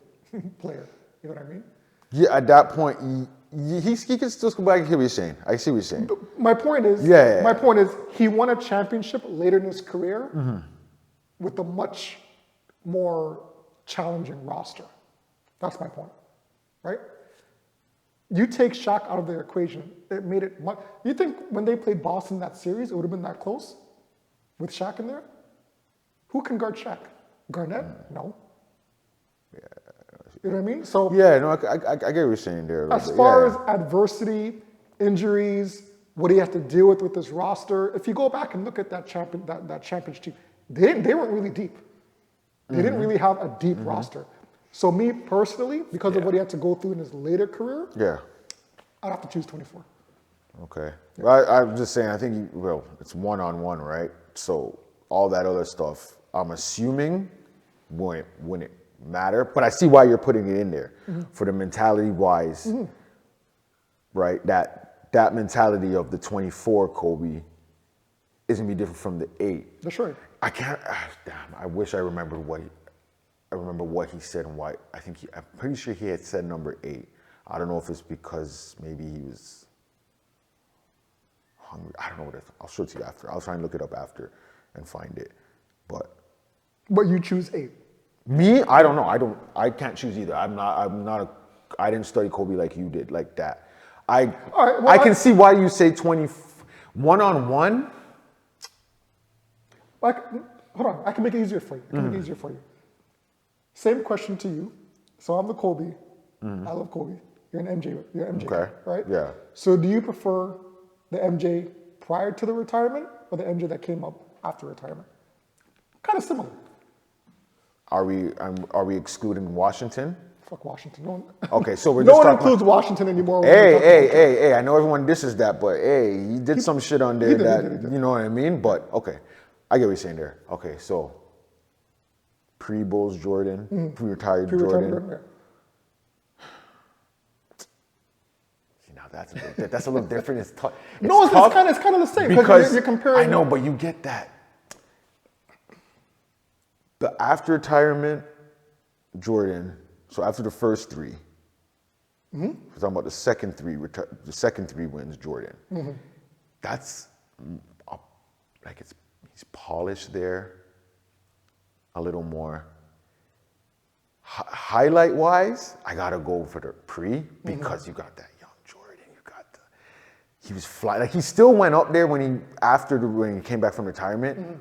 player. You know what I mean? Yeah, at that point, he can still come back and hear what you're saying. I see what you're saying. My point is, Yeah. my point is, he won a championship later in his career with a much more challenging roster. That's my point, right? You take Shaq out of the equation, it made it much. You think when they played Boston in that series, it would have been that close with Shaq in there? Who can guard Shaq? Garnett? No. Yeah. You know what I mean? So Yeah, no, I get what you're saying there. a as little bit. far Yeah. as adversity, injuries, what he has to deal with this roster, if you go back and look at that championship team, they weren't really deep. They didn't really have a deep roster. So me personally, because of what he had to go through in his later career, Yeah. I'd have to choose 24. Okay. Well, I'm just saying, I think, it's one-on-one, right? So all that other stuff, I'm assuming wouldn't matter, but I see why you're putting it in there for the mentality-wise, right? That mentality of the 24 Kobe is gonna be different from the 8. That's right. I can't. Damn. I wish I remembered what. I remember what he said and why. I'm pretty sure he had said number 8. I don't know if it's because maybe he was hungry. I don't know what it is. I'll show it to you after. I'll try and look it up after and find it. But you choose 8. me, I don't know. I can't choose either. I'm not a. I didn't study Kobe like you did, like that. All right, well, I can see why you say 1-on-1. Hold on, I can make it easier for you. Same question to you. So I'm the Kobe. I love Kobe. You're an MJ. You're MJ, Okay. right? Yeah. So do you prefer the MJ prior to the retirement or the MJ that came up after retirement? Kind of similar. Are we excluding Washington? Fuck Washington. No one, Okay, so we're no just one talking includes Washington anymore. when we're talking about Hey, I know everyone disses that, but hey, he did some shit on there he did. you know what I mean? But okay, I get what you're saying there. Okay, so pre-Bulls Jordan, pre-retired Jordan. yeah. See, now that's a little different. It's tough. No, it's kind of the same because you're comparing. I know, but you get that. The after retirement Jordan, so after the first 3, we're talking about the second 3 wins Jordan. That's like he's polished there a little more. Highlight wise, I gotta go for the pre because you got that young Jordan. He was fly. Like he still went up there when he came back from retirement,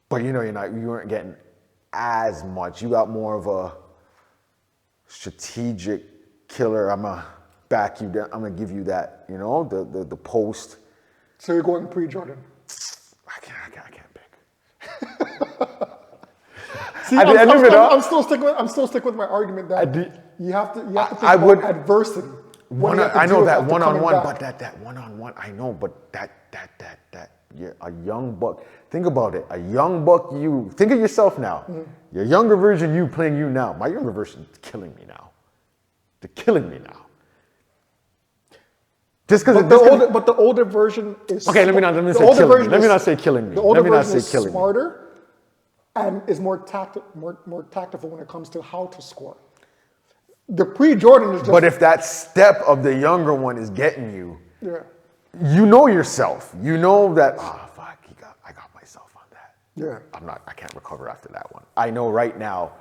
but you weren't getting as much. You got more of a strategic killer. I'm gonna back you down. I'm gonna give you that. The post. So you're going pre-Jordan. I can't pick. See, I'm still sticking with my argument that you have to think about adversity. I know that one-on-one, but that one-on-one, I know, but that you're a young buck. Think about it. A young buck, you think of yourself now. Your younger version, you playing you now. My younger version is killing me now. They're killing me now. Just because but the older version is okay. Let me not say killing me. The older version is smarter and is more tactful when it comes to how to score. The pre-Jordan is just. But if that step of the younger one is getting you, Yeah. you know yourself. You know that. Fuck! I got myself on that. Yeah. I can't recover after that one. I know right now,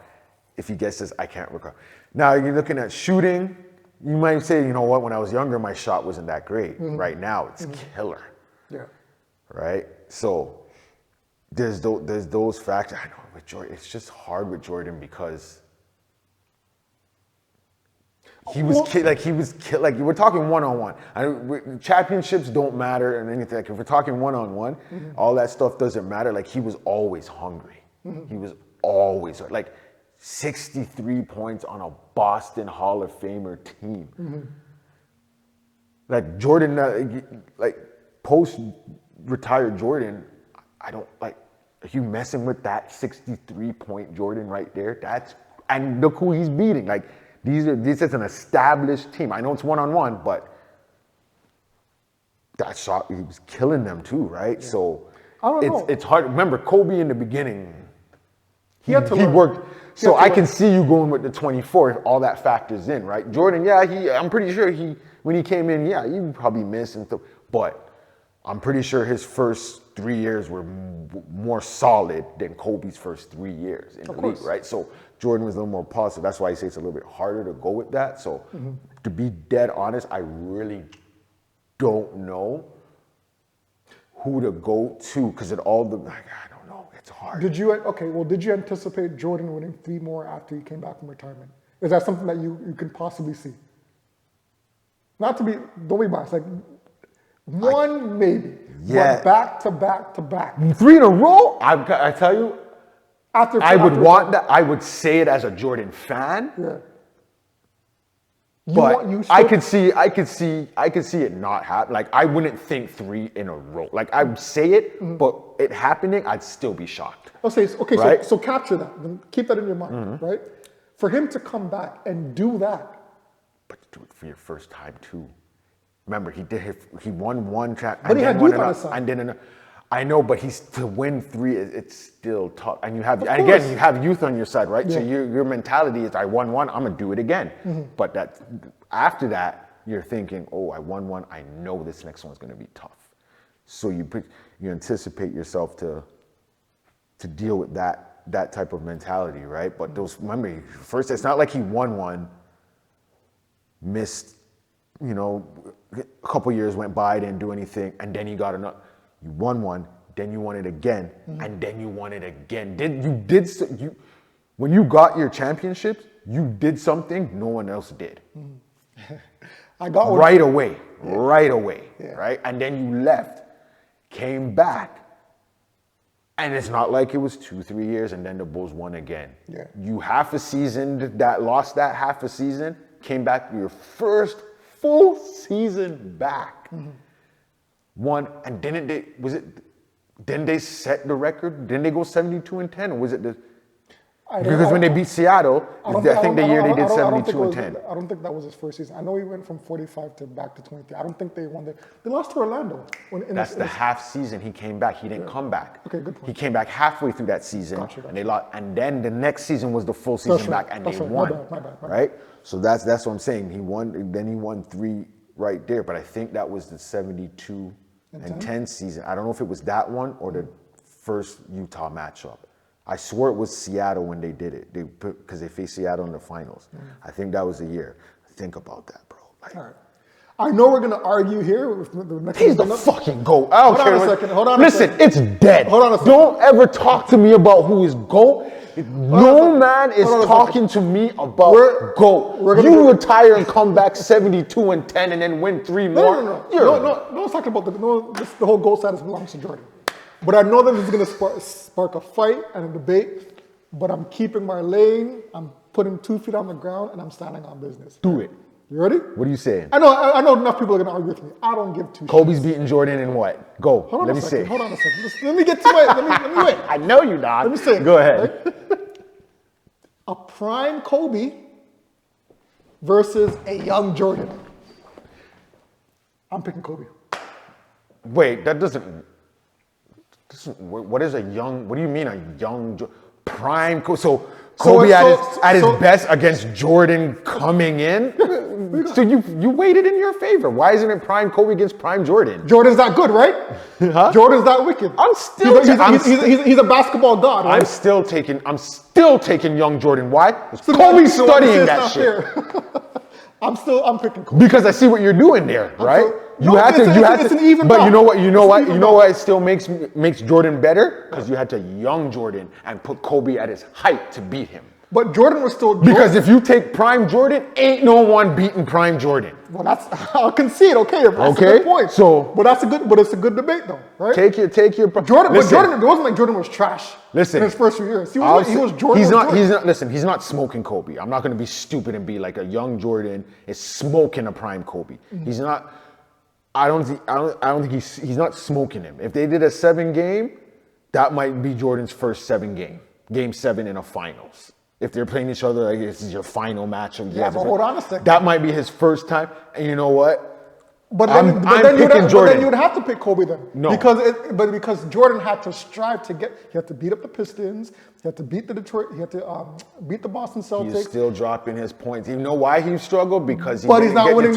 if he gets this, I can't recover. Now you're looking at shooting. You might say, you know what? When I was younger, my shot wasn't that great. Right now, it's killer. Yeah. Right. So there's those factors. I know with Jordan, it's just hard with Jordan because he was like we're talking one-on-one. Championships don't matter and anything. Like if we're talking one-on-one, all that stuff doesn't matter. Like he was always hungry. He was always like 63 points on a Boston Hall of Famer team. Like Jordan, like post-retired Jordan, I don't like. Are you messing with that 63-point Jordan right there? And look who he's beating. Like this is an established team. I know it's one-on-one, but that shot, he was killing them too, right? Yeah. So it's hard. Remember, Kobe in the beginning, he worked. So I can see you going with the 24 if all that factors in, right? Jordan, I'm pretty sure when he came in, he probably missed and stuff, but I'm pretty sure his first 3 years were more solid than Kobe's first 3 years in the league, right? So Jordan was a little more positive. That's why I say it's a little bit harder to go with that. So to be dead honest, I really don't know who to go to because I don't know. It's hard. Did you anticipate Jordan winning 3 more after he came back from retirement? Is that something that you can possibly see? Don't be biased. Like one maybe. Yeah. But back to back. 3 in a row? I tell you, I would want that. I would say it as a Jordan fan. Yeah. But I could see it not happen. Like I wouldn't think 3 in a row. Like I would say it, but it happening, I'd still be shocked. Okay, right? so capture that. Keep that in your mind, right? For him to come back and do that. But to do it for your first time too. Remember, he won one track. But he had youth on his side. And then I know, but he's to win 3. It's still tough, and you have, and course. again, you have youth on your side, right? So Yeah. your mentality is, I won one, I'm gonna do it again. But that after that, you're thinking, oh, I won one, I know this next one's gonna be tough. So you anticipate yourself to deal with that type of mentality, right? But those, remember, first, it's not like he won one, missed, a couple years went by, didn't do anything, and then you got another. You won one, then you won it again, and then you won it again. When you got your championships, you did something no one else did. I got one. Right away, Yeah. right? And then you left, came back, and it's not like it was 2-3 years and then the Bulls won again. Yeah. You half a season that lost that half a season, came back your first full season back. Won, and didn't they set the record? Didn't they go 72-10? Or was it because when they beat Seattle, I think the year they did 72-10. I don't think that was his first season. I know he went from 45 to back to 23. I don't think they won. They lost to Orlando. That's the half season he came back. He didn't come back. Okay, good point. He came back halfway through that season, Gotcha. and they lost. And then the next season was the full season right. back, and That's they right. won. My bad. Right? So that's what I'm saying. He won. Then he won 3 right there. But I think that was the 72-10 season. I don't know if it was that one or the first Utah matchup. I swore it was Seattle when they did it. Because they faced Seattle in the finals. I think that was the year. Think about that, bro. All right. I know we're gonna argue here. With the next He's the one. fucking GOAT. I don't Hold on care a what- second, hold on a Listen, second. it's dead. Hold on a second. Don't ever talk to me about who is GOAT. No man is Hold on a talking to me about We're GOAT. gonna You go- retire and come back 72-10 and then win 3 more. No. You're- No, it's talking about the whole goal status belongs to Jordan. But I know that this is gonna spark a fight and a debate. But I'm keeping my lane. I'm putting 2 feet on the ground, and I'm standing on business. Do it. You ready? What are you saying? I know enough people are gonna argue with me. I don't give 2 shits. Kobe's beating Jordan in what? Go. Hold on Let a me second. see. Hold on a second. Let me get to my. Let me wait. I know you, dog. Let me say it, Go ahead. right? A prime Kobe versus a young Jordan. I'm picking Kobe. Wait, that doesn't. What is a young? What do you mean a young prime? So Kobe at his best against Jordan coming in. So you weighted in your favor. Why isn't it prime Kobe against prime Jordan? Jordan's that good, right? Huh? Jordan's that wicked. He's a basketball god. Right? I'm still taking young Jordan. Why? Kobe's studying that shit. I'm picking Kobe. Because I see what you're doing there, right? It's an even But battle. you know what? It still makes Jordan better because you had to young Jordan and put Kobe at his height to beat him. But Jordan was still Because if you take prime Jordan, ain't no one beating prime Jordan. Well, I'll concede. Okay, that's a good point. But it's a good debate though, right? Take your Jordan. But Jordan, it wasn't like Jordan was trash. Listen, in his first few years, he was Jordan. He's not smoking Kobe. I'm not going to be stupid and be like a young Jordan is smoking a prime Kobe. Mm-hmm. He's not. I don't think he's not smoking him. If they did a 7 game, that might be Jordan's first 7 game. Game 7 in a finals. If they're playing each other, like this is your final match. Yeah, but hold on a second. That might be his first time. And you know what? But I'm then picking Jordan. you would have to pick Kobe then. No. Because Jordan had to strive to he had to beat up the Pistons, he had to beat the Detroit, he had to beat the Boston Celtics. He's still dropping his points. You know why he struggled? Because he's not even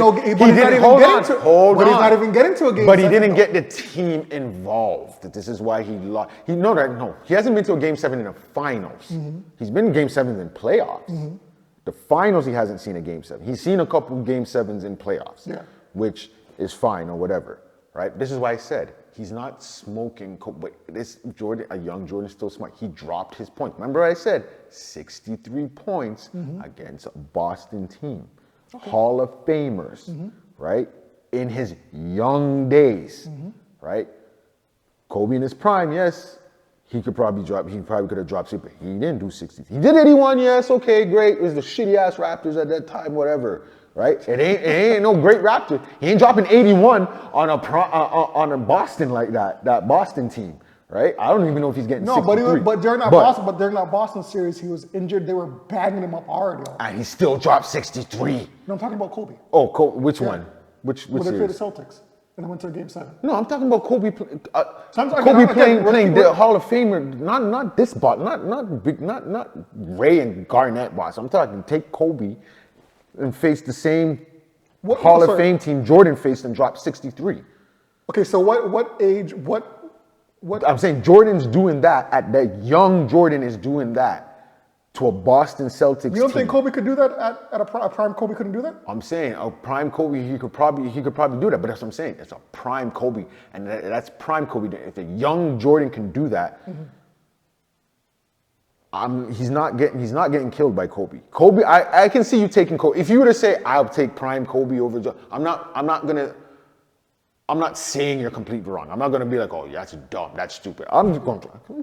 getting to a game. But he didn't get the team involved. This is why he lost. He hasn't been to a game 7 in the finals. Mm-hmm. He's been in game 7s in playoffs. The finals, he hasn't seen a game 7. He's seen a couple game 7s in playoffs, which is fine or whatever, right? This is why I said he's not smoking. But this Jordan, a young Jordan, is still smart. He dropped his points. Remember, I said 63 points against a Boston team, Hall of Famers, right? In his young days, right? Kobe in his prime, yes, he could probably could have dropped 60, but he didn't do 60. He did 81, yes, okay, great. It was the shitty ass Raptors at that time, whatever. Right? It ain't no great Raptor. He ain't dropping 81 on a Boston like that Boston team, right? I don't even know if he's getting 63. But during that Boston series, he was injured. They were banging him up hard, yo. And he still dropped 63. No, I'm talking about Kobe. Oh, Kobe, which one? Which When they played the series? Celtics and I went to Game 7. No, I'm talking about Kobe. Sometimes- Kobe again, playing the Hall of Famer. Not this boss. Not Ray and Garnett boss. I'm talking take Kobe and face the same Hall of Fame team Jordan faced and dropped 63. Okay, so what age? What? I'm saying Jordan's doing that. At that young Jordan is doing that to a Boston Celtics team. You don't think Kobe could do that at a prime? Kobe couldn't do that. I'm saying a prime Kobe, he could probably do that. But that's what I'm saying. It's a prime Kobe, and that's prime Kobe. If a young Jordan can do that, he's not getting killed by Kobe. Kobe, I can see you taking Kobe. If you were to say I'll take prime Kobe over Jordan, I'm not saying you're completely wrong. I'm not gonna be like, oh, that's dumb, that's stupid. I'm a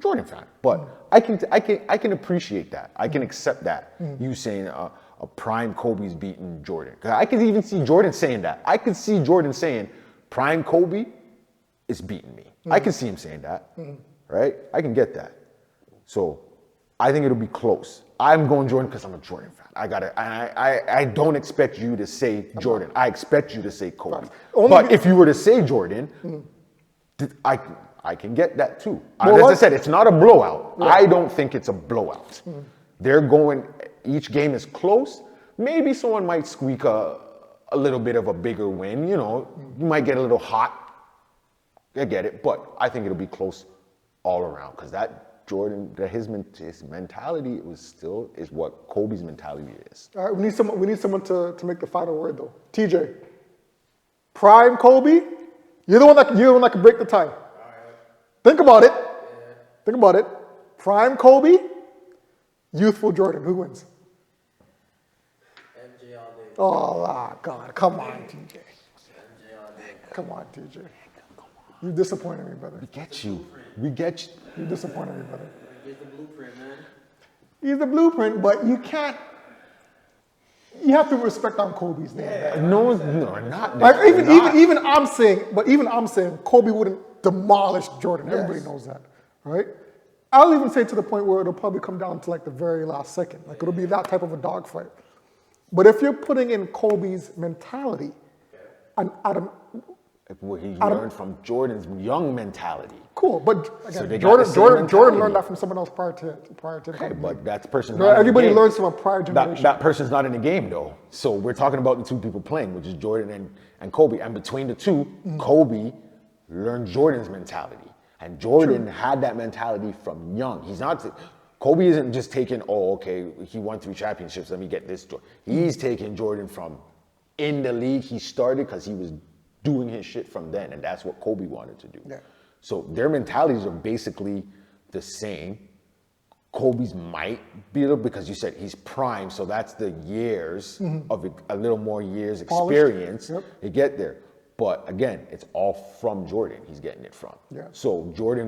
Jordan fan, but I can appreciate that. I can accept that. You saying a prime Kobe's beating Jordan. 'Cause I can even see Jordan saying that. I could see Jordan saying, prime Kobe is beating me. I can see him saying that, right? I can get that. So I think it'll be close. I'm going Jordan because I'm a Jordan fan. I don't expect you to say Jordan. I expect you to say Kobe. But if you were to say Jordan, I can get that too. As I said, it's not a blowout. I don't think it's a blowout. They're going, each game is close. Maybe someone might squeak a little bit of a bigger win. You know, you might get a little hot. I get it. But I think it'll be close all around because that Jordan, his mentality is what Kobe's mentality is. All right, we need someone to make the final word though. TJ, prime Kobe, you're the one that can break the tie. Think about it. Think about it. Prime Kobe, youthful Jordan. Who wins? MJ all day. Oh God, come on, TJ. MJ all day. Come on, TJ. You disappointed me, brother. We get you. We get you. You disappointed me, brother. Here's the blueprint, man. He's the blueprint, but you can't. You have to respect on Kobe's name. Man. No, not Like that. even I'm saying Kobe wouldn't demolish Jordan. Everybody knows that, right? I'll even say to the point where it'll probably come down to like the very last second. Like it'll be that type of a dogfight. But if you're putting in Kobe's mentality, and What he learned from Jordan's young mentality. cool, but So again, they got the same Jordan mentality. learned that from someone else prior to Okay, him. but that person's No, not everybody in the game. learns from a prior generation. That person's not in the game though. So we're talking about the two people playing, which is Jordan and Kobe. And between the two, Kobe learned Jordan's mentality. And Jordan had that mentality from young. Kobe isn't just taking, he won 3 championships, let me get this. He's taking Jordan from in the league. He started because he was doing his shit from then, and that's what Kobe wanted to do. Yeah. So their mentalities are basically the same. Kobe's might be a little, because you said he's prime, so that's the years of a little more years Polished. experience Yep. to get there. But again, it's all from Jordan. He's getting it from. Yeah. So Jordan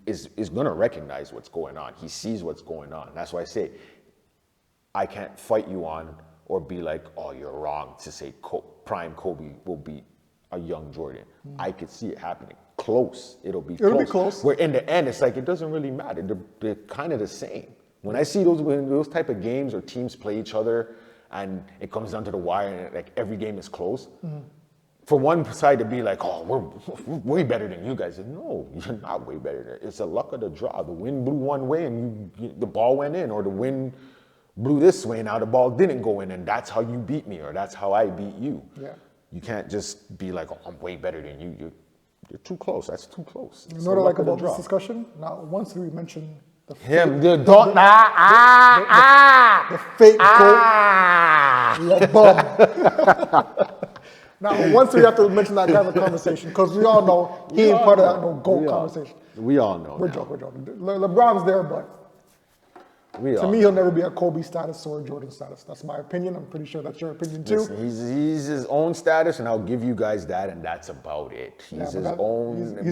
is going to recognize what's going on. He sees what's going on. That's why I say I can't fight you on or be like, oh, you're wrong to say prime Kobe will beat a young Jordan. I could see it happening. Close. It'll be close. Where in the end, it's like, it doesn't really matter. They're kind of the same. When I see those type of games or teams play each other and it comes down to the wire and like every game is close, for one side to be like, oh, we're way better than you guys. No, you're not way better than. It's a luck of the draw. The wind blew one way and the ball went in, or the wind blew this way and now the ball didn't go in, and that's how you beat me, or that's how I beat you. Yeah. You can't just be like, oh, I'm way better than you. You're too close. That's too close. You know what I like about this discussion? Now, once we mention the Him, fake, the don't the fake bum. Now, once we have to mention that kind of conversation, because we all know he ain't part of that no GOAT conversation. We all know. We're joking. LeBron's there, but to me, he'll never be at Kobe status or Jordan status. That's my opinion. I'm pretty sure that's your opinion too. Listen, he's his own status, and I'll give you guys that, and that's about it. He's his own.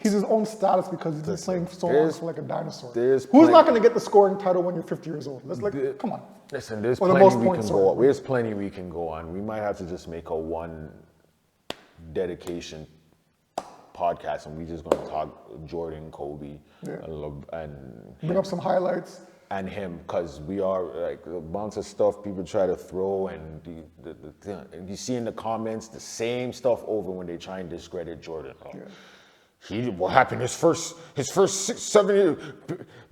He's his own status because he's been playing so long for like a dinosaur. Who's not going to get the scoring title when you're 50 years old? Come on. Listen, there's Or the plenty most we points can go on. scored. There's plenty we can go on. We might have to just make a one dedication podcast, and we're just going to talk Jordan, Kobe, and Bring up some highlights. and him, because we are like a bunch of stuff people try to throw, and and you see in the comments the same stuff over when they try and discredit Jordan. What happened his first 7 years?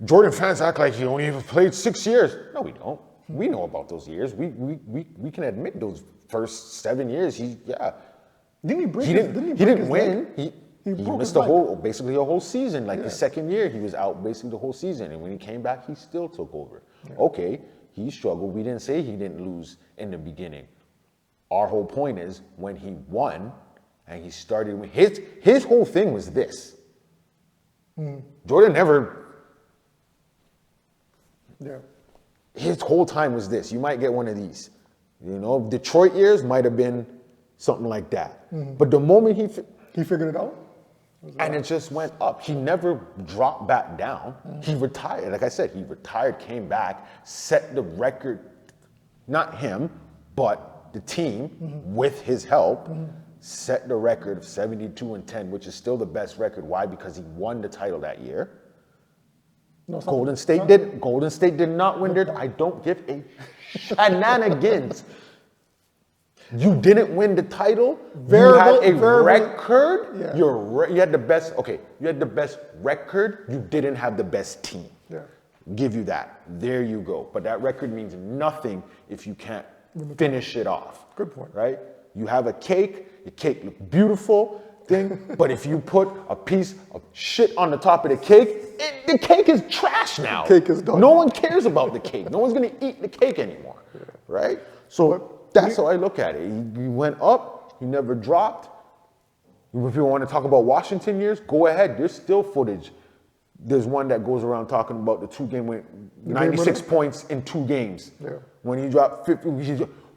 Jordan fans act like he only played 6 years. No, we don't. We know about those years. We can admit those first 7 years. Didn't he break? He didn't win. He broke missed his basically a whole season. Like the second year, he was out basically the whole season. And when he came back, he still took over. Okay, he struggled. We didn't say he didn't lose in the beginning. Our whole point is when he won and he started, his whole thing was this. Jordan never, his whole time was this. You might get one of these. You know, Detroit years might have been something like that. But the moment he figured it out. And it just went up. He never dropped back down. He retired. Like I said, he retired, came back, set the record, not him, but the team, with his help, set the record of 72-10, which is still the best record. Why? Because he won the title that year. No, Golden State did not win their. I don't give a shenanigans. You didn't win the title. You had a record. Yeah. You had the best. Okay, you had the best record. You didn't have the best team. Yeah. Give you that. There you go. But that record means nothing if you can't finish it off. Good point. Right? You have a cake. Your cake looks beautiful. But if you put a piece of shit on the top of the cake, the cake is trash now. The cake is done. No one cares about the cake. No one's gonna eat the cake anymore. Right? So. That's how I look at it. He went up, he never dropped. If you want to talk about Washington years, go ahead. There's still footage. There's one that goes around talking about the 2 game win, 96 points in 2 games. Yeah. When he dropped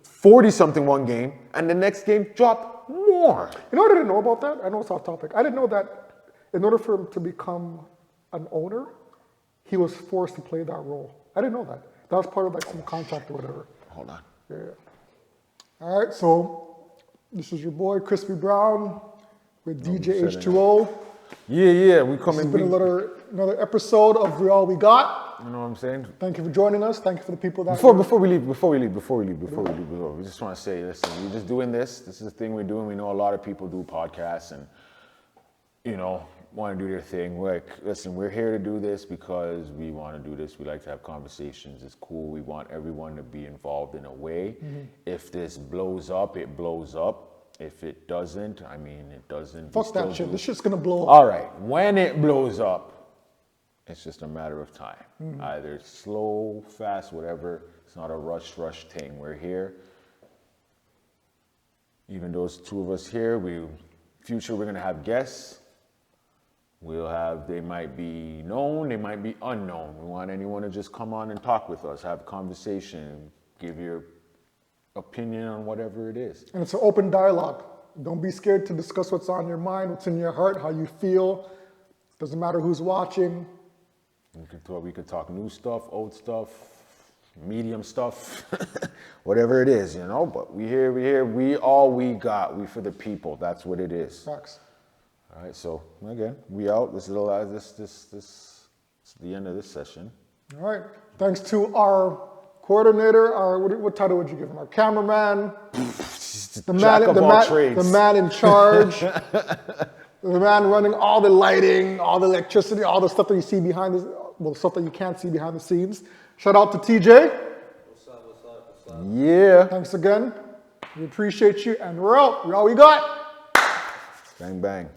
40 something one game, and the next game dropped more. You know what I didn't know about that? I know it's off topic. I didn't know that in order for him to become an owner, he was forced to play that role. I didn't know that. That was part of like some contract or whatever. Hold on. Yeah. All right, so this is your boy Crispy Brown with DJ H2O. Yeah, we come It's in. been another episode of We All We Got. You know what I'm saying? Thank you for joining us. Thank you for the people that. Before we leave, we just want to say, listen, we're just doing this. This is the thing we're doing. We know a lot of people do podcasts and, you know, want to do their thing. Like, listen, we're here to do this because we want to do this. We like to have conversations. It's cool. We want everyone to be involved in a way. If this blows up, it blows up. If it doesn't, I mean, it doesn't. Fuck that shit. This shit's gonna blow up. All right. When it blows up, it's just a matter of time. Either slow, fast, whatever. It's not a rush thing. We're here. Even those 2 of us here, future we're gonna have guests. They might be known, they might be unknown. We want anyone to just come on and talk with us, have a conversation, give your opinion on whatever it is. And it's an open dialogue. Don't be scared to discuss what's on your mind, what's in your heart, how you feel. Doesn't matter who's watching. We could talk new stuff, old stuff, medium stuff, whatever it is, you know. But we here. We all we got. We for the people. That's what it is. Facts. All right, so again, we out. This is the last. This is the end of this session. All right. Thanks to our coordinator. What title would you give him? Our cameraman. The man in charge. The man running all the lighting, all the electricity, all the stuff that you see behind the stuff that you can't see behind the scenes. Shout out to TJ. What's up? Yeah. Thanks again. We appreciate you, and we're out. We're all we got. Bang bang.